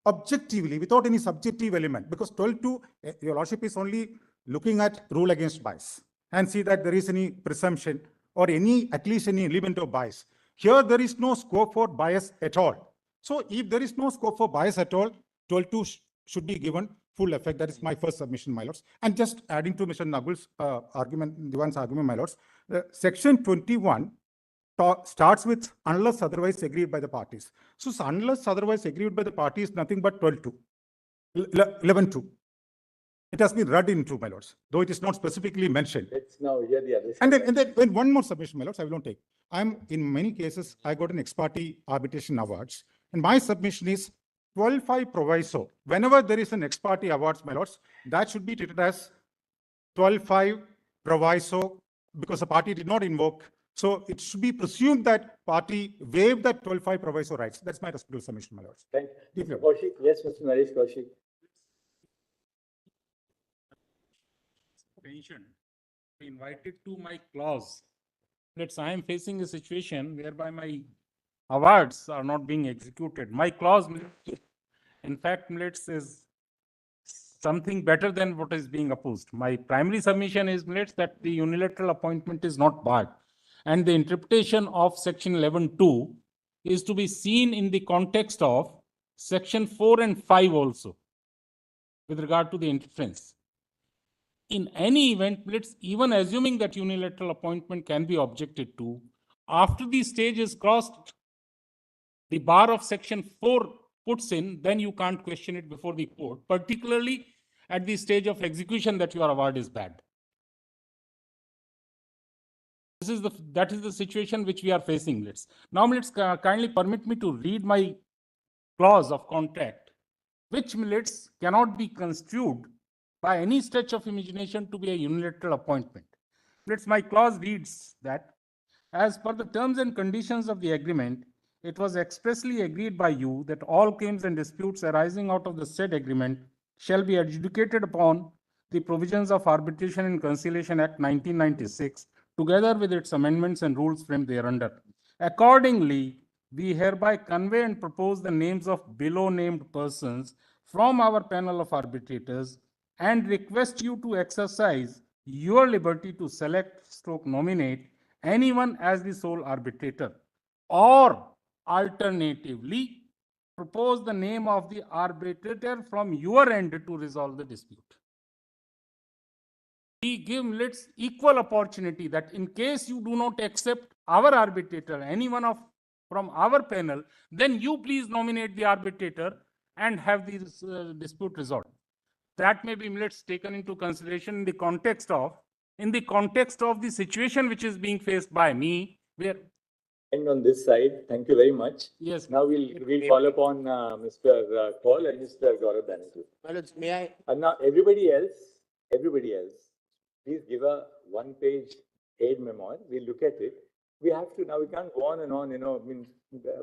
I: objectively, without any subjective element, because 12.2, your lordship is only looking at rule against bias and see that there is any presumption or at least any element of bias. Here, there is no scope for bias at all. So if there is no scope for bias at all, 12.2 should be given full effect. That is my first submission, my lords. And just adding to Mr. Nagul's argument, Diwan's argument, my lords, section 21 starts with unless otherwise agreed by the parties. So unless otherwise agreed by the parties, nothing but 12-2, 11-2. It has been read into, my lords, though it is not specifically mentioned.
B: Let's now hear the other
I: And
B: side.
I: then when one more submission, my lords, I will not take. In many cases, I got an ex parte arbitration awards, and my submission is 12-5 proviso. Whenever there is an ex parte awards, my lords, that should be treated as 12-5 proviso because the party did not invoke. So it should be presumed that party waived that 12-5 proviso rights. That's my respectful submission, my lords.
B: Thank you. Mr. Kaushik, yes, Mr. Naresh Kaushik.
J: Attention, invited to my clause. I am facing a situation whereby my awards are not being executed. My clause, in fact, is something better than what is being opposed. My primary submission is that the unilateral appointment is not barred. And the interpretation of section 11(2) is to be seen in the context of section 4 and 5 also, with regard to the interference. In any event, even assuming that unilateral appointment can be objected to, after the stage is crossed, the bar of section 4 puts in, then you can't question it before the court, particularly at the stage of execution that your award is bad. That is the situation which we are facing. Now kindly permit me to read my clause of contract, which cannot be construed by any stretch of imagination to be a unilateral appointment. My clause reads that, as per the terms and conditions of the agreement, it was expressly agreed by you that all claims and disputes arising out of the said agreement shall be adjudicated upon the provisions of Arbitration and Conciliation Act 1996, together with its amendments and rules framed thereunder. Accordingly, we hereby convey and propose the names of below named persons from our panel of arbitrators and request you to exercise your liberty to select/nominate anyone as the sole arbitrator, or alternatively propose the name of the arbitrator from your end to resolve the dispute. We give equal opportunity that in case you do not accept our arbitrator, anyone from our panel, then you please nominate the arbitrator and have this dispute resolved. That may be taken into consideration in the context of the situation which is being faced by me, where.
B: And on this side, thank you very much.
J: Yes.
B: Now we'll call upon Mr. Paul and Mr. Gaurav Banerjee.
K: May I?
B: And now everybody else, please give a one-page aid memo. We'll look at it. We have to now. We can't go on and on.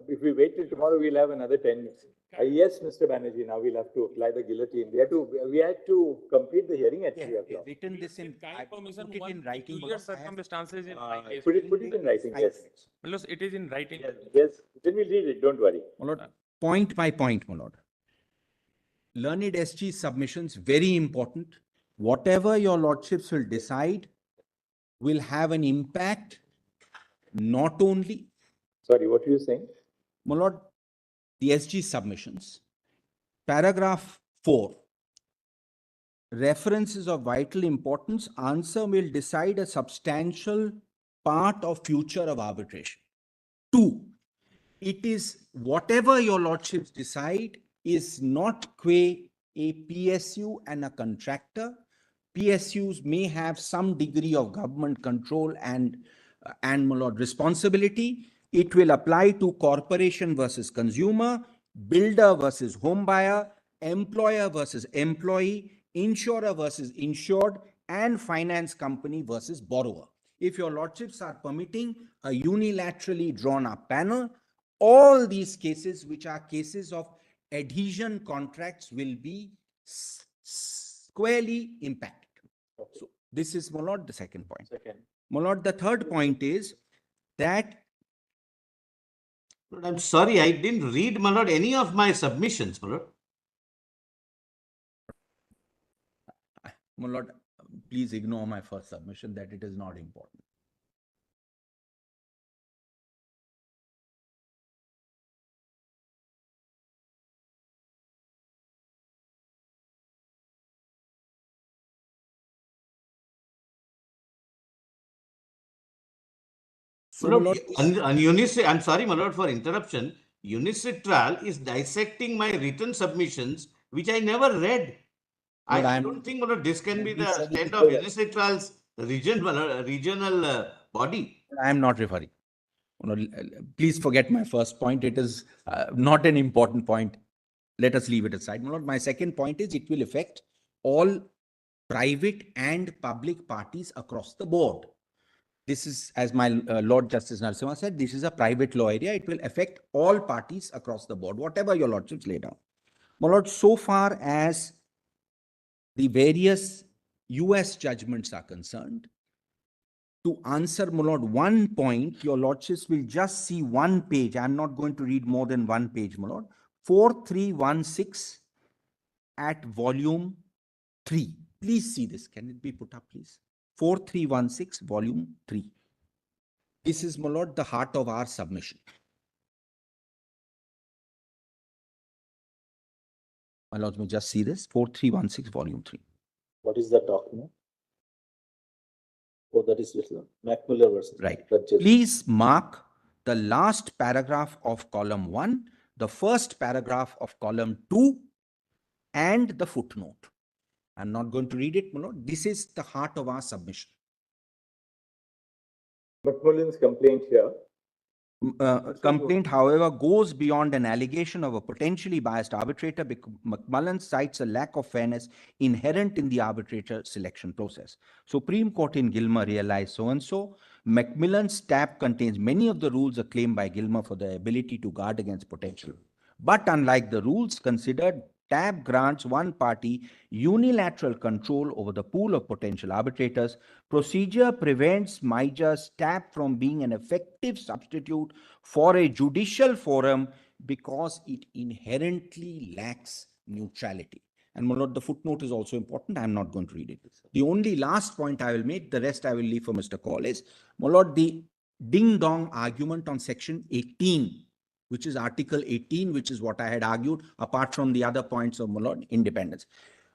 B: If we wait till tomorrow, we'll have another 10 minutes. Yes, Mr. Banerjee. Now we'll have to apply the guillotine. We had to complete the hearing at 3 o'clock.
K: Written this in. I put it in writing.
J: Circumstances in
B: Put it in writing. Yes.
J: It is in writing.
B: Yes. Then we'll read it. Don't worry.
K: My lord, point by point, my lord. Learned SG submissions, very important. Whatever your lordships will decide will have an impact, not only.
B: Sorry, what are you saying?
K: My lord, the SG submissions. Paragraph 4. References of vital importance. Answer will decide a substantial part of future of arbitration. 2. It is whatever your lordships decide is not qua a PSU and a contractor. PSUs may have some degree of government control and my lord, responsibility. It will apply to corporation versus consumer, builder versus home buyer, employer versus employee, insurer versus insured, and finance company versus borrower. If your lordships are permitting a unilaterally drawn up panel, all these cases, which are cases of adhesion contracts, will be squarely impacted. Okay. So this is, my lord, the second point. My lord, the third point is that.
A: I'm sorry, I didn't read, my lord, any of my submissions, my lord.
K: My lord, please ignore my first submission, that it is not important. So,
A: My
K: my
A: lord,
K: lord,
A: I'm sorry, my lord, for interruption. Unicitral is dissecting my written submissions, which I never read.
K: Lord,
A: I
K: I'm-
A: don't think, my lord, this can be
K: we
A: the
K: said it
A: stand of
K: before.
A: Unicitral's regional body.
K: I'm not referring. Please forget my first point. It is not an important point. Let us leave it aside. My lord, my second point is it will affect all private and public parties across the board. This is, as my Lord Justice Narasimha said, this is a private law area. It will affect all parties across the board, whatever your lordships lay down. My lord, so far as the various US judgments are concerned, to answer, my lord, one point, your lordships will just see one page. I'm not going to read more than one page, my lord. 4316 at volume 3. Please see this. Can it be put up, please? 4316, volume 3. This is, my lord, the heart of our submission. My lords may just see this. 4316, volume 3.
B: What is that document? Oh, that is Macmillan versus.
K: Right.
B: Judgement.
K: Please mark the last paragraph of column 1, the first paragraph of column 2, and the footnote. I'm not going to read it, my lord. This is the heart of our submission.
B: Macmillan's complaint here.
K: Complaint, however, goes beyond an allegation of a potentially biased arbitrator because McMullen cites a lack of fairness inherent in the arbitrator selection process. Supreme Court in Gilmer realized so-and-so. Macmillan's tab contains many of the rules acclaimed by Gilmer for the ability to guard against potential. But unlike the rules considered, tab grants one party unilateral control over the pool of potential arbitrators. Procedure prevents MIJA's tab from being an effective substitute for a judicial forum because it inherently lacks neutrality. And my lord, the footnote is also important. I'm not going to read it. The only last point I will make, the rest I will leave for Mr. Call, is, my lord, the ding-dong argument on section 18, which is Article 18, which is what I had argued, apart from the other points of, my lord, independence.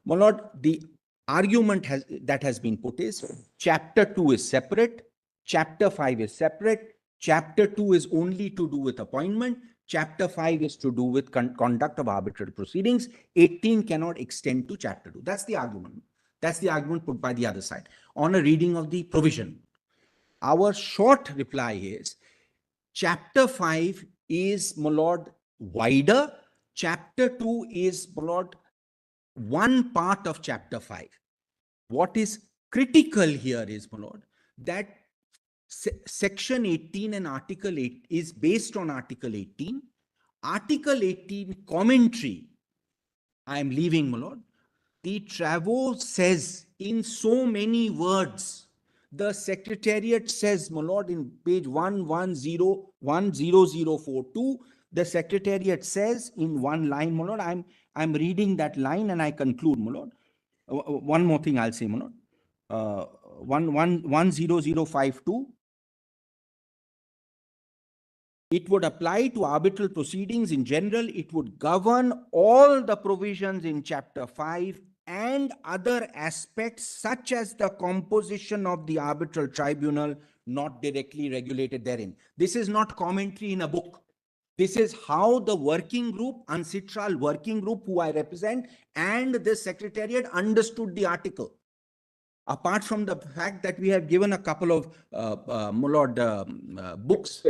K: My lord, the argument that has been put is Chapter 2 is separate, Chapter 5 is separate, Chapter 2 is only to do with appointment, Chapter 5 is to do with conduct of arbitral proceedings, 18 cannot extend to Chapter 2. That's the argument. That's the argument put by the other side on a reading of the provision. Our short reply is Chapter 5 is, my lord, wider. Chapter 2 is, my lord, one part of Chapter 5. What is critical here is, my lord, that Section 18 and Article 8 is based on Article 18. Article 18 commentary, I am leaving, my lord. The Travaux says in so many words, the Secretariat says, my lord, in page 110.10042, the Secretariat says in one line, my lord, I'm reading that line and I conclude, my lord. One more thing I'll say, my lord. 10052. It would apply to arbitral proceedings in general. It would govern all the provisions in Chapter 5 and other aspects such as the composition of the arbitral tribunal not directly regulated therein. This is not commentary in a book. This is how the working group, Uncitral working group, who I represent, and the Secretariat understood the article. Apart from the fact that we have given a couple of books.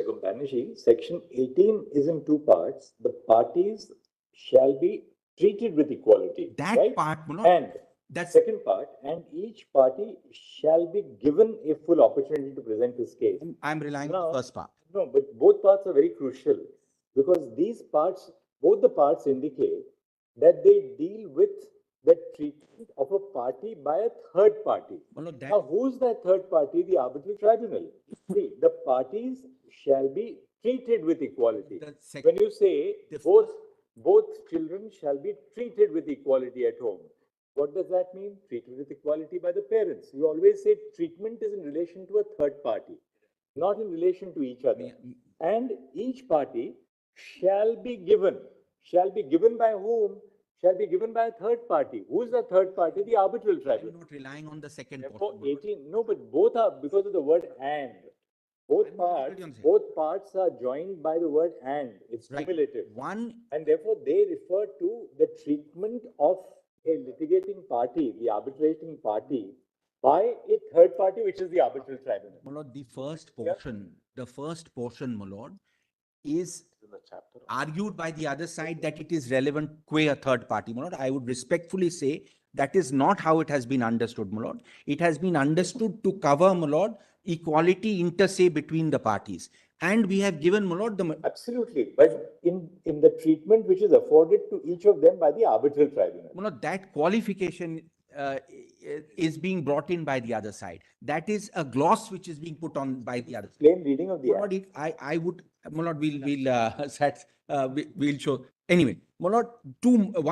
B: Section 18 is in two parts. The parties shall be treated with equality.
K: That
B: right?
K: part,
B: and that second part, and each party shall be given a full opportunity to present his case.
K: I'm relying on the first part.
B: No, but both parts are very crucial because these parts, both the parts indicate that they deal with the treatment of a party by a third party. Now, who's that third party? The arbitral tribunal. See, the parties shall be treated with equality. When you say both children shall be treated with equality at home, what does that mean? Treated with equality by the parents. You always say treatment is in relation to a third party, not in relation to each other. And each party shall be given by whom? Shall be given by a third party. Who is the third party? The arbitral tribunal.
K: I'm not relying on the second
B: portion. 18, no, but both are because of the word and. Both parts are joined by the word and. It's
K: Right.
B: cumulative.
K: One,
B: And therefore, they refer to the treatment of a litigating party, the arbitrating party, by a third party, which is the arbitral tribunal.
K: my lord, the first portion, my lord, is argued by the other side that it is relevant qua a third party, my lord. I would respectfully say that is not how it has been understood, my lord. It has been understood to cover, my lord, equality inter se between the parties. And we have given, my lord, the
B: Absolutely. But in the treatment which is afforded to each of them by the arbitral tribunal.
K: my lord, that qualification is being brought in by the other side. That is a gloss which is being put on by the other side.
B: Plain reading of the
K: My
B: act.
K: lord, I would, my lord, we'll show. Anyway, my lord,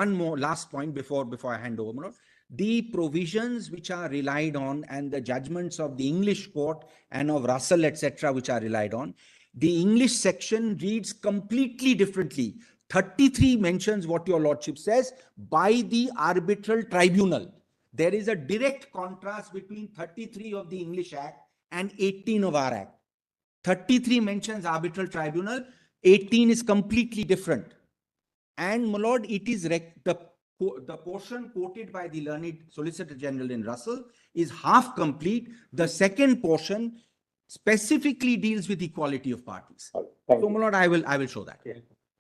K: one more last point before I hand over, my lord. The provisions which are relied on and the judgments of the English court and of Russell, etc., which are relied on, the English section reads completely differently. 33 mentions what your lordship says, by the arbitral tribunal. There is a direct contrast between 33 of the English Act and 18 of our Act. 33 mentions arbitral tribunal, 18 is completely different. And, my lord, it is the portion quoted by the learned Solicitor General in Russell is half complete. The second portion specifically deals with equality of parties.
B: Thank
K: So,
B: you.
K: my lord, I will show that.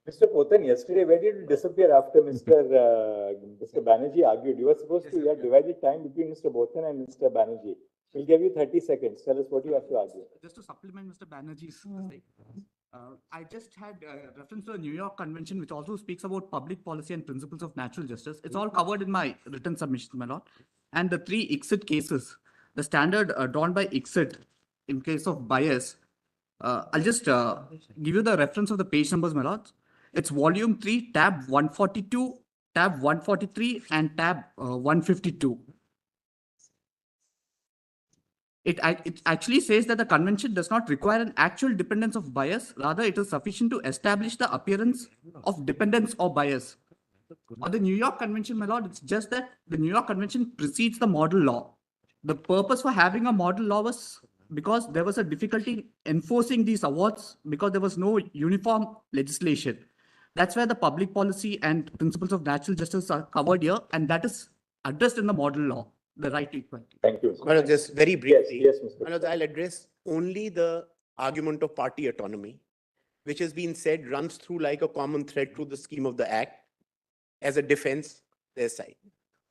B: Mr. Potan, yesterday, where did you disappear after Mr. Banerjee argued? You were supposed to have divided time between Mr. Potan and Mr. Banerjee. We'll give you 30 seconds. Tell us what you have to argue.
L: Just to supplement Mr. Banerjee's statement, I just had reference to the New York Convention, which also speaks about public policy and principles of natural justice. It's all covered in my written submission, my lord. And the 3 ICSID cases, the standard drawn by ICSID in case of bias, I'll just give you the reference of the page numbers, my lord. It's volume 3, tab 142, tab 143, and tab 152. It actually says that the convention does not require an actual dependence of bias. Rather, it is sufficient to establish the appearance of dependence or bias. On the New York Convention, my lord, it's just that the New York Convention precedes the model law. The purpose for having a model law was because there was a difficulty enforcing these awards because there was no uniform legislation. That's where the public policy and principles of natural justice are covered here, and that is addressed in the model law. The right to equality.
B: Thank you.
M: Well, just very briefly,
B: Yes, Mr.
M: Manoj, I'll address only the argument of party autonomy, which has been said runs through like a common thread through the scheme of the Act as a defense their side.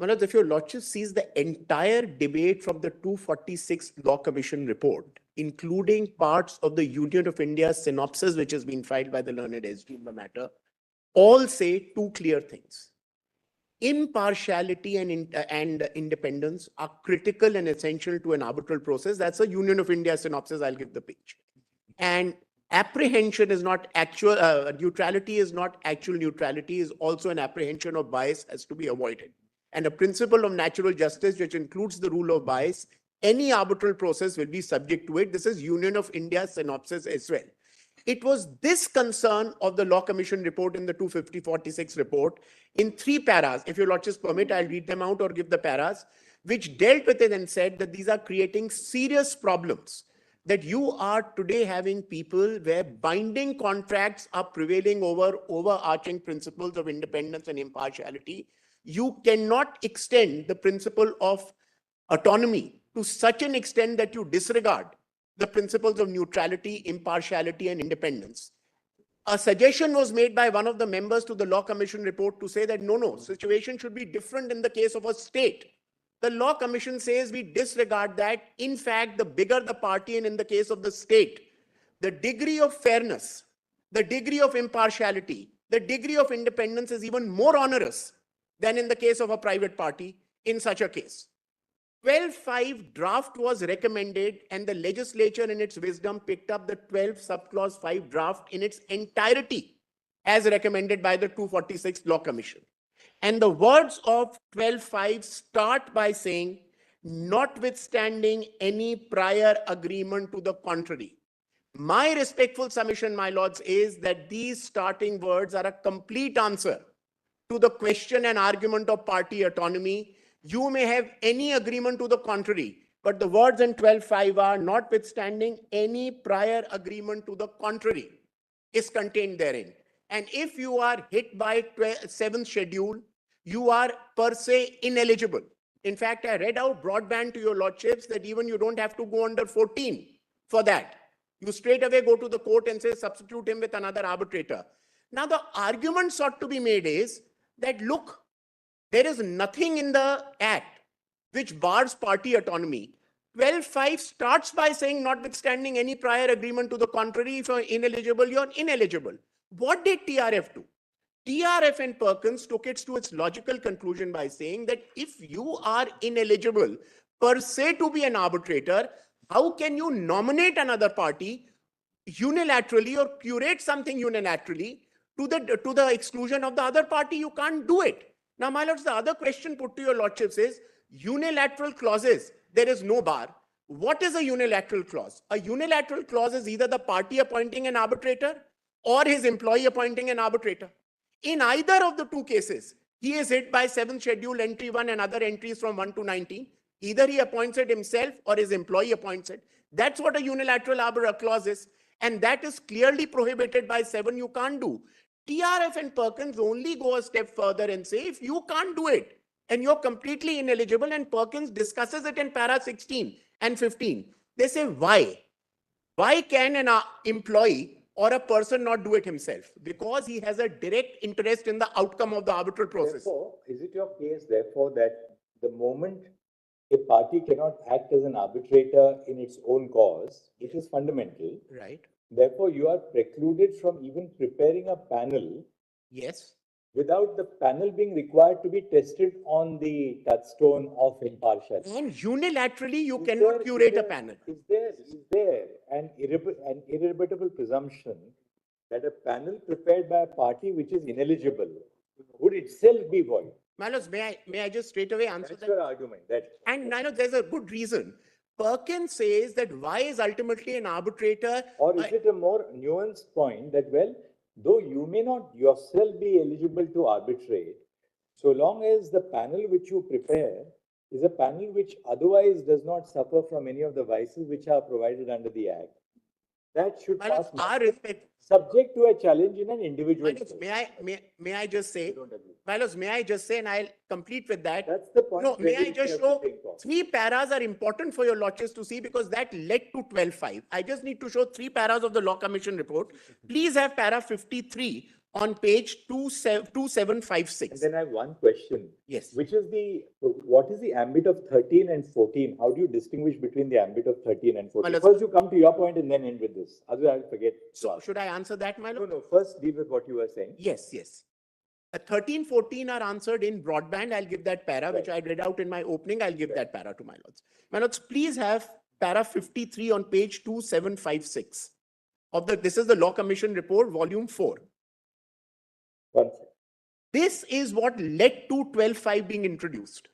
M: Manoj, if your lordship sees the entire debate from the 246 Law Commission report, including parts of the Union of India synopsis, which has been filed by the learned SG in the matter, all say 2 clear things. Impartiality and independence are critical and essential to an arbitral process. That's a Union of India synopsis. I'll give the page. And apprehension is not actual, neutrality is not actual neutrality, is also an apprehension of bias has to be avoided. And a principle of natural justice, which includes the rule of bias, any arbitral process will be subject to it. This is Union of India synopsis as well. It was this concern of the Law Commission report in the 246 report in 3 paras. If your lordships permit, I'll read them out or give the paras, which dealt with it and said that these are creating serious problems. That you are today having people where binding contracts are prevailing over overarching principles of independence and impartiality. You cannot extend the principle of autonomy to such an extent that you disregard the principles of neutrality, impartiality, and independence. A suggestion was made by one of the members to the Law Commission report to say that no, situation should be different in the case of a state. The Law Commission says we disregard that. In fact, the bigger the party and in the case of the state, the degree of fairness, the degree of impartiality, the degree of independence is even more onerous than in the case of a private party in such a case. 12.5 draft was recommended and the legislature in its wisdom picked up the 12 subclause 5 draft in its entirety as recommended by the 246 Law Commission. And the words of 12.5 start by saying, notwithstanding any prior agreement to the contrary. My respectful submission, my lords, is that these starting words are a complete answer to the question and argument of party autonomy. You may have any agreement to the contrary, but the words in 12.5 are notwithstanding any prior agreement to the contrary is contained therein. And if you are hit by 7th schedule, you are per se ineligible. In fact, I read out broadband to your lordships that even you don't have to go under 14 for that. You straight away go to the court and say, substitute him with another arbitrator. Now, the argument sought to be made is that, look, there is nothing in the Act which bars party autonomy. 12.5 starts by saying, notwithstanding any prior agreement to the contrary, if you're ineligible, you're ineligible. What did TRF do? TRF and Perkins took it to its logical conclusion by saying that if you are ineligible per se to be an arbitrator, how can you nominate another party unilaterally or curate something unilaterally to the exclusion of the other party? You can't do it. Now, my lords, the other question put to your lordships is unilateral clauses. There is no bar. What is a unilateral clause? A unilateral clause is either the party appointing an arbitrator or his employee appointing an arbitrator. In either of the two cases, he is hit by 7th schedule entry 1 and other entries from 1 to 19. Either he appoints it himself or his employee appoints it. That's what a unilateral arbiter clause is. And that is clearly prohibited by 7. You can't do. TRF and Perkins only go a step further and say, if you can't do it and you're completely ineligible, and Perkins discusses it in para 16 and 15, they say, why? Why can an employee or a person not do it himself? Because he has a direct interest in the outcome of the arbitral process.
B: Therefore, is it your case, therefore, that the moment a party cannot act as an arbitrator in its own cause, which is fundamental,
M: Right.
B: therefore you are precluded from even preparing a panel
M: Yes.
B: without the panel being required to be tested on the touchstone of impartiality?
M: And unilaterally, you
B: Is
M: cannot
B: there-
M: curate
B: is
M: a
B: there-
M: panel.
B: Is there an irrebuttable presumption that a panel prepared by a party which is ineligible would itself be void?
M: Malos, may I just straight away answer
B: That's
M: that?
B: your argument.
M: And I know there's a good reason. Perkins says that why is ultimately an arbitrator?
B: Or is it a more nuanced point that, well, though you may not yourself be eligible to arbitrate, so long as the panel which you prepare is a panel which otherwise does not suffer from any of the vices which are provided under the Act, that should
M: Malos,
B: pass
M: our
B: muster,
M: respect.
B: subject to a challenge in an individual
M: Malos,
B: case.
M: may I just say?
B: I don't agree.
M: Malos, may I just say, and I'll complete with that.
B: That's the point.
M: No,
B: where
M: may I
B: we
M: just
B: have
M: show
B: to think of.
M: 3 paras are important for your lordships to see because that led to 12.5. I just need to show 3 paras of the Law Commission report. Please have para 53 on page 2756.
B: And then I have one question.
M: Yes.
B: What is the ambit of 13 and 14? How do you distinguish between the ambit of 13 and 14?
M: Well,
B: First, you come to your point and then end with this. Otherwise, I'll forget.
M: So should I answer that, my lord?
B: No. First, deal with what you were saying.
M: Yes. 13, 14 are answered in broadband. I'll give that para, which I read out in my opening. I'll give that para to my lords. My lords, please have para 53 on page 2756 this is the Law Commission report, volume 4.
B: One second.
M: This is what led to 12.5 being introduced.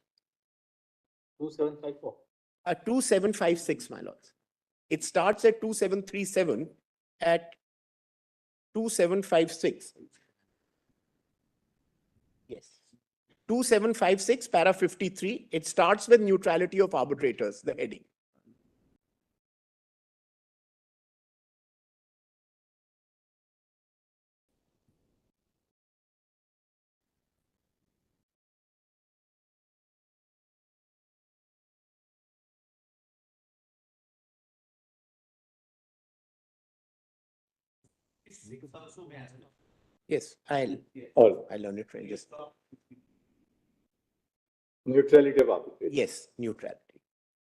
B: 2754.
M: 2756, my lords. It starts at 2737 at 2756. Yes. 2756, para 53. It starts with neutrality of arbitrators, the heading. Yes, I'll learn it right. Just
B: Neutrality of arbitration.
M: yes, neutrality.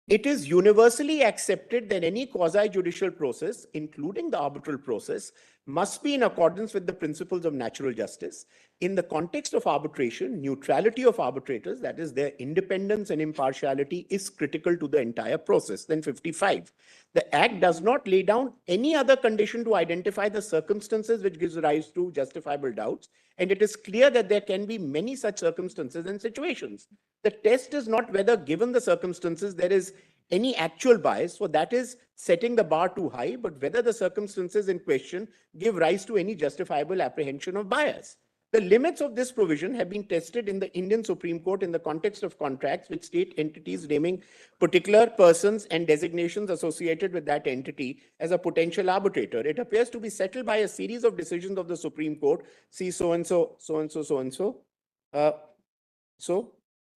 M: It is universally accepted that any quasi-judicial process, including the arbitral process, must be in accordance with the principles of natural justice. In the context of arbitration, neutrality of arbitrators, that is their independence and impartiality, is critical to the entire process. Then 55. The Act does not lay down any other condition to identify the circumstances which gives rise to justifiable doubts, and it is clear that there can be many such circumstances and situations. The test is not whether, given the circumstances, there is any actual bias, for that is setting the bar too high, but whether the circumstances in question give rise to any justifiable apprehension of bias. The limits of this provision have been tested in the Indian Supreme Court in the context of contracts with state entities naming particular persons and designations associated with that entity as a potential arbitrator. It appears to be settled by a series of decisions of the Supreme Court, see so-and-so, so-and-so, so-and-so, so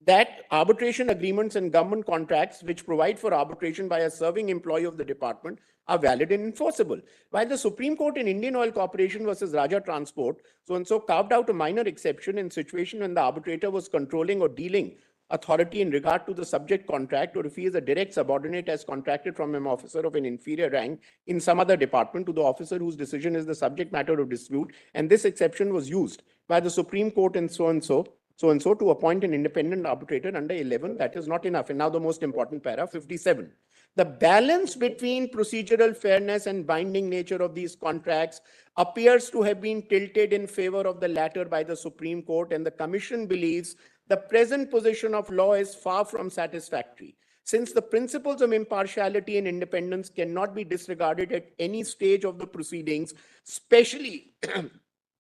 M: that arbitration agreements and government contracts which provide for arbitration by a serving employee of the department are valid and enforceable. While the Supreme Court in Indian Oil Corporation versus Raja Transport so-and-so carved out a minor exception in situation when the arbitrator was controlling or dealing authority in regard to the subject contract, or if he is a direct subordinate as contracted from an officer of an inferior rank in some other department to the officer whose decision is the subject matter of dispute, and this exception was used by the Supreme Court in so-and-so to appoint an independent arbitrator under 11, that is not enough. And now the most important para, 57. The balance between procedural fairness and binding nature of these contracts appears to have been tilted in favor of the latter by the Supreme Court, and the Commission believes the present position of law is far from satisfactory. Since the principles of impartiality and independence cannot be disregarded at any stage of the proceedings, especially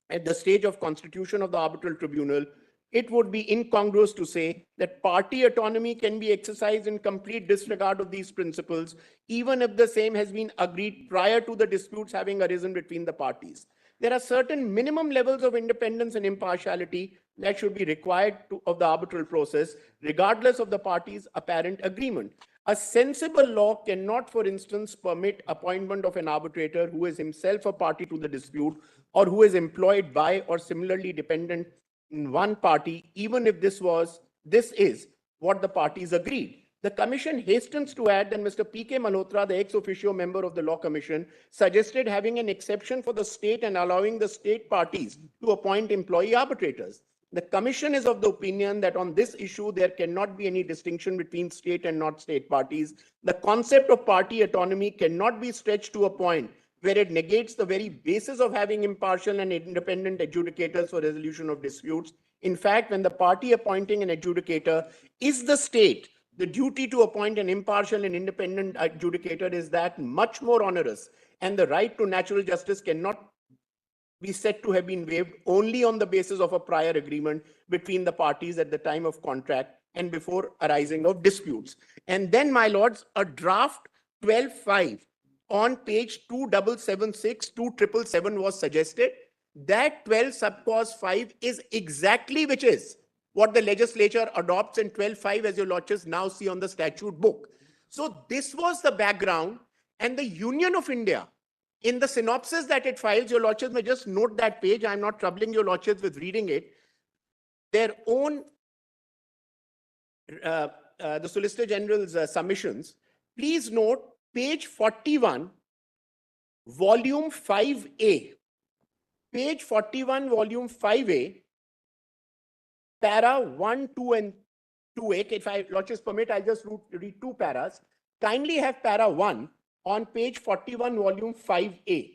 M: at the stage of constitution of the arbitral tribunal, it would be incongruous to say that party autonomy can be exercised in complete disregard of these principles, even if the same has been agreed prior to the disputes having arisen between the parties. There are certain minimum levels of independence and impartiality that should be required of the arbitral process, regardless of the parties' apparent agreement. A sensible law cannot, for instance, permit appointment of an arbitrator who is himself a party to the dispute or who is employed by or similarly dependent in one party, even if this is what the parties agreed. The Commission hastens to add that Mr. P.K. Malhotra, the ex officio member of the Law Commission, suggested having an exception for the state and allowing the state parties to appoint employee arbitrators. The Commission is of the opinion that on this issue, there cannot be any distinction between state and not state parties. The concept of party autonomy cannot be stretched to a point where it negates the very basis of having impartial and independent adjudicators for resolution of disputes. In fact, when the party appointing an adjudicator is the state, the duty to appoint an impartial and independent adjudicator is that much more onerous, and the right to natural justice cannot be said to have been waived only on the basis of a prior agreement between the parties at the time of contract and before arising of disputes. And then, my lords, a draft 12.5 on page 2776, 2777 was suggested. That 12 subclause 5 is exactly which is what the legislature adopts in 12.5, as your lordships now see on the statute book. So this was the background, and the Union of India, in the synopsis that it files, your lordships may just note that page. I'm not troubling your lordships with reading it. Their own, the Solicitor General's submissions. Please note page 41, volume 5A. Page 41, volume 5A, para 1, 2, and 2A. If I lordships permit, I'll just read two paras. Kindly have para 1 on page 41, volume 5A.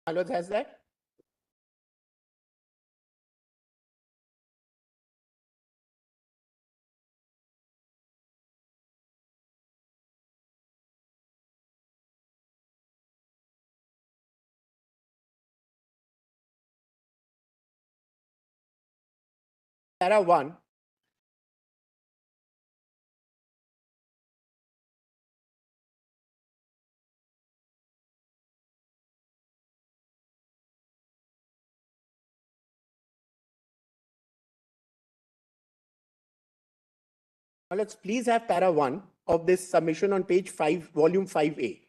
M: Alod has that? Para 1. Now let's please have para 1 of this submission on page 5, volume 5A.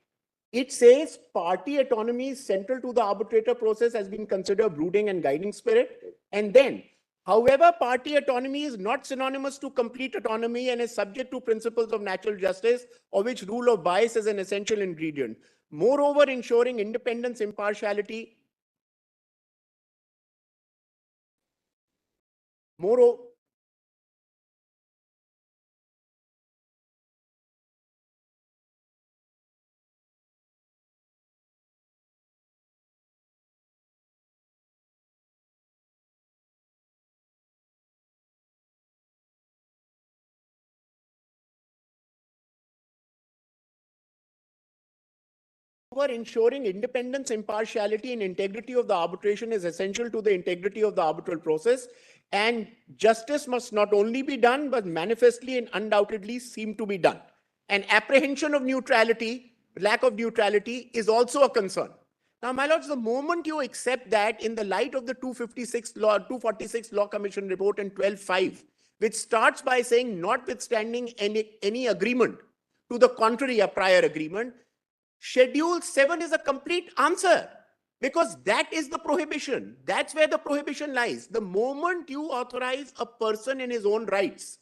M: It says party autonomy is central to the arbitrator process has been considered brooding and guiding spirit. And then, however, party autonomy is not synonymous to complete autonomy and is subject to principles of natural justice, of which rule of bias is an essential ingredient. Moreover, ensuring independence, impartiality, moreover, proper ensuring independence, impartiality, and integrity of the arbitration is essential to the integrity of the arbitral process. And justice must not only be done, but manifestly and undoubtedly seem to be done. And apprehension of neutrality, lack of neutrality, is also a concern. Now, my lords, the moment you accept that in the light of the 246 Law Commission report in 12.5, which starts by saying, notwithstanding any agreement to the contrary, a prior agreement, Schedule 7 is a complete answer, because that is the prohibition. That's where the prohibition lies. The moment you authorize a person in his own rights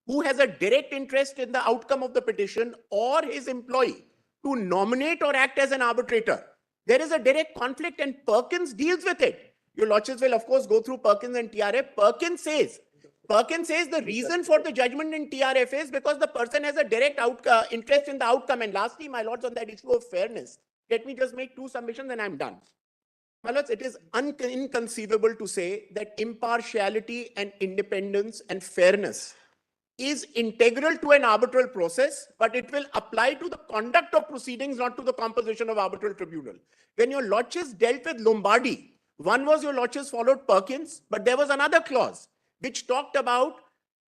M: who has a direct interest in the outcome of the petition or his employee to nominate or act as an arbitrator, there is a direct conflict, and Perkins deals with it. Your lordships will, of course, go through Perkins and TRF. Perkins says the reason for the judgment in TRF is because the person has a direct interest in the outcome. And lastly, my lords, on that issue of fairness, let me just make two submissions and I'm done. My lords, it is inconceivable to say that impartiality and independence and fairness is integral to an arbitral process, but it will apply to the conduct of proceedings, not to the composition of arbitral tribunal. When your lordships dealt with Lombardy, one was your lordships followed Perkins, but there was another clause which talked about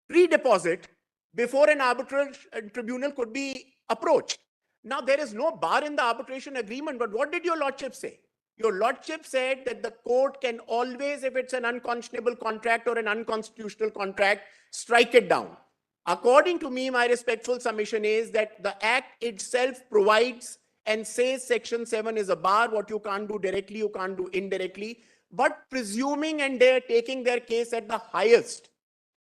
M: pre-deposit before an arbitral tribunal could be approached. Now, there is no bar in the arbitration agreement, but what did your lordship say? Your lordship said that the court can always, if it's an unconscionable contract or an unconstitutional contract, strike it down. According to me, my respectful submission is that the Act itself provides and says Section 7 is a bar. What you can't do directly, you can't do indirectly. But presuming, and they're taking their case at the highest,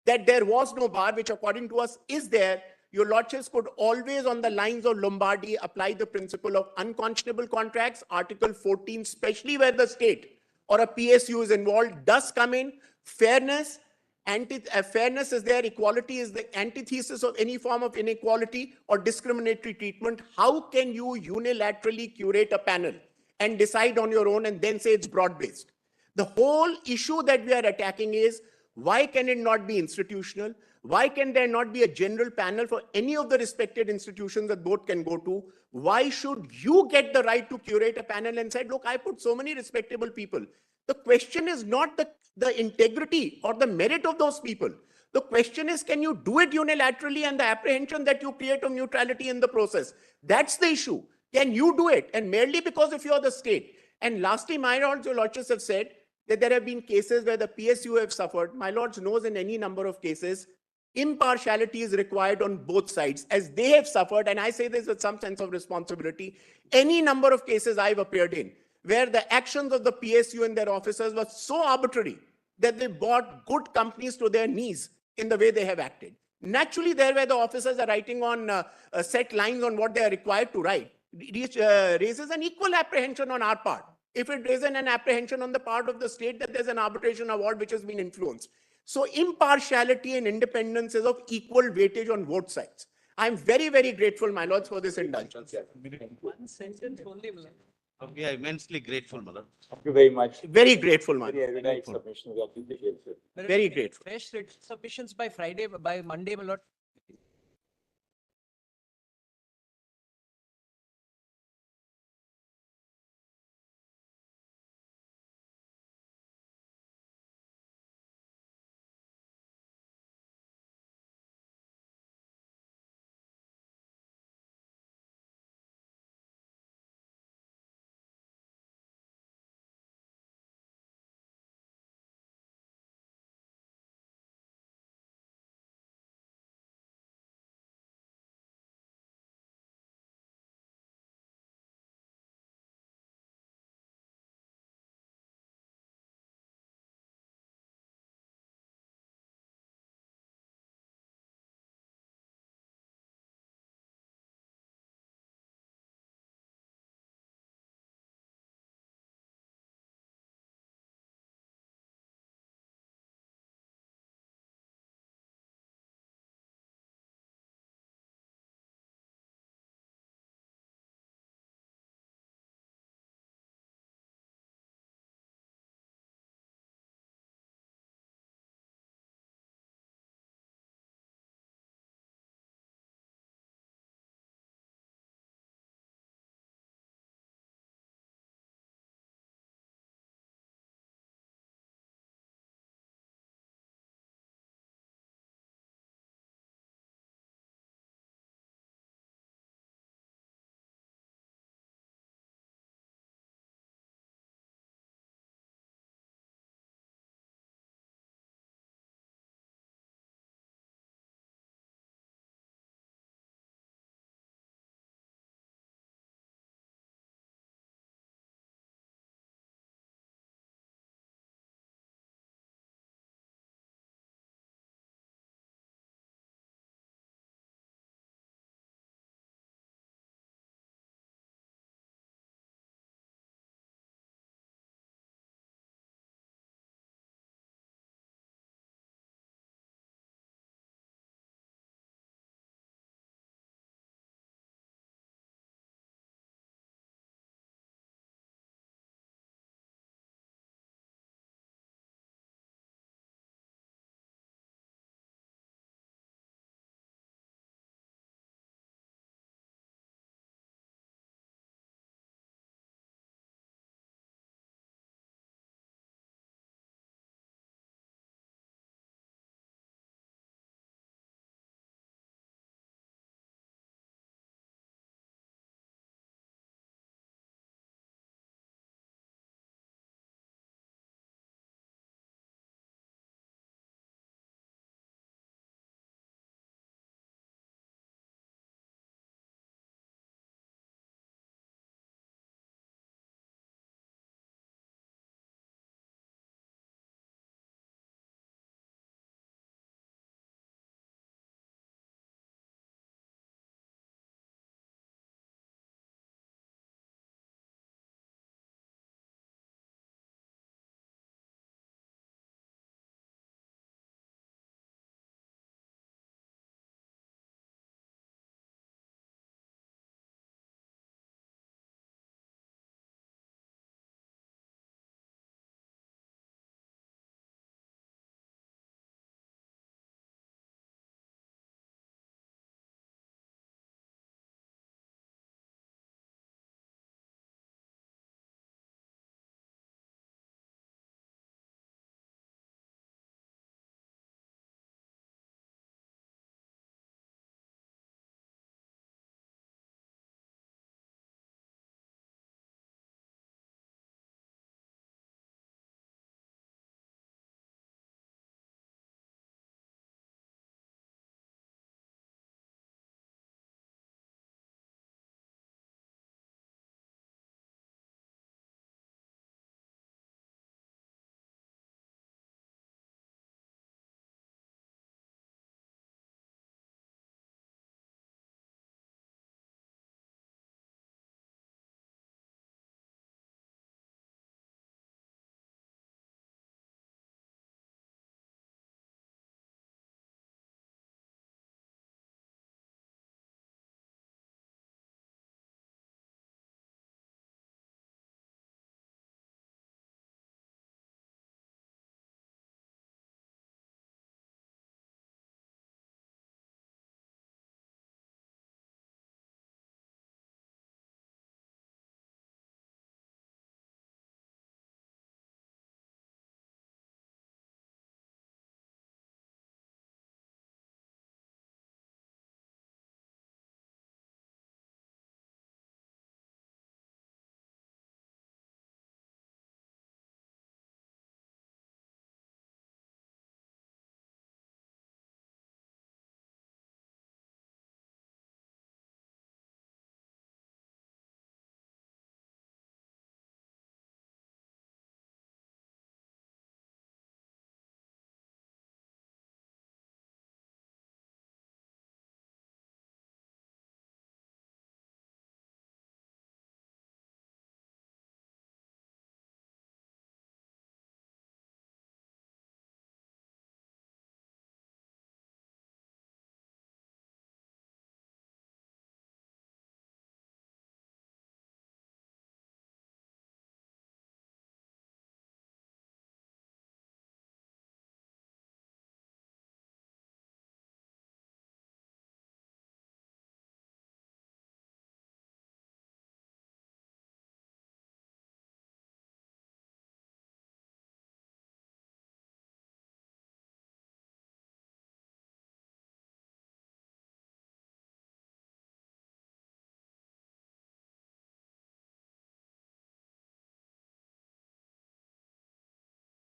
M: that there was no bar, which according to us is there, your lordships could always, on the lines of Lombardy, apply the principle of unconscionable contracts. Article 14, especially where the state or a PSU is involved, does come in. Fairness, fairness is there. Equality is the antithesis of any form of inequality or discriminatory treatment. How can you unilaterally curate a panel and decide on your own and then say it's broad-based? The whole issue that we are attacking is, why can it not be institutional? Why can there not be a general panel for any of the respected institutions that both can go to? Why should you get the right to curate a panel and say, look, I put so many respectable people? The question is not the integrity or the merit of those people. The question is, can you do it unilaterally, and the apprehension that you create of neutrality in the process? That's the issue. Can you do it? And merely because if you're the state. And lastly, my lords, your lordships have said that there have been cases where the PSU have suffered. My lords knows in any number of cases, impartiality is required on both sides, as they have suffered. And I say this with some sense of responsibility. Any number of cases I've appeared in, where the actions of the PSU and their officers were so arbitrary that they brought good companies to their knees in the way they have acted. Naturally, there where the officers are writing on set lines on what they are required to write, raises an equal apprehension on our part. If it raises an apprehension on the part of the state that there's an arbitration award which has been influenced. So impartiality and independence is of equal weightage on both sides. I'm very, very grateful, my lords, for this indulgence.
L: One sentence only.
A: We are immensely grateful, Malad.
B: Thank you very much.
M: Very grateful, man.
B: Very erudite submission. We appreciate it.
M: Very grateful.
N: Fresh submissions by Friday, by Monday, my lord.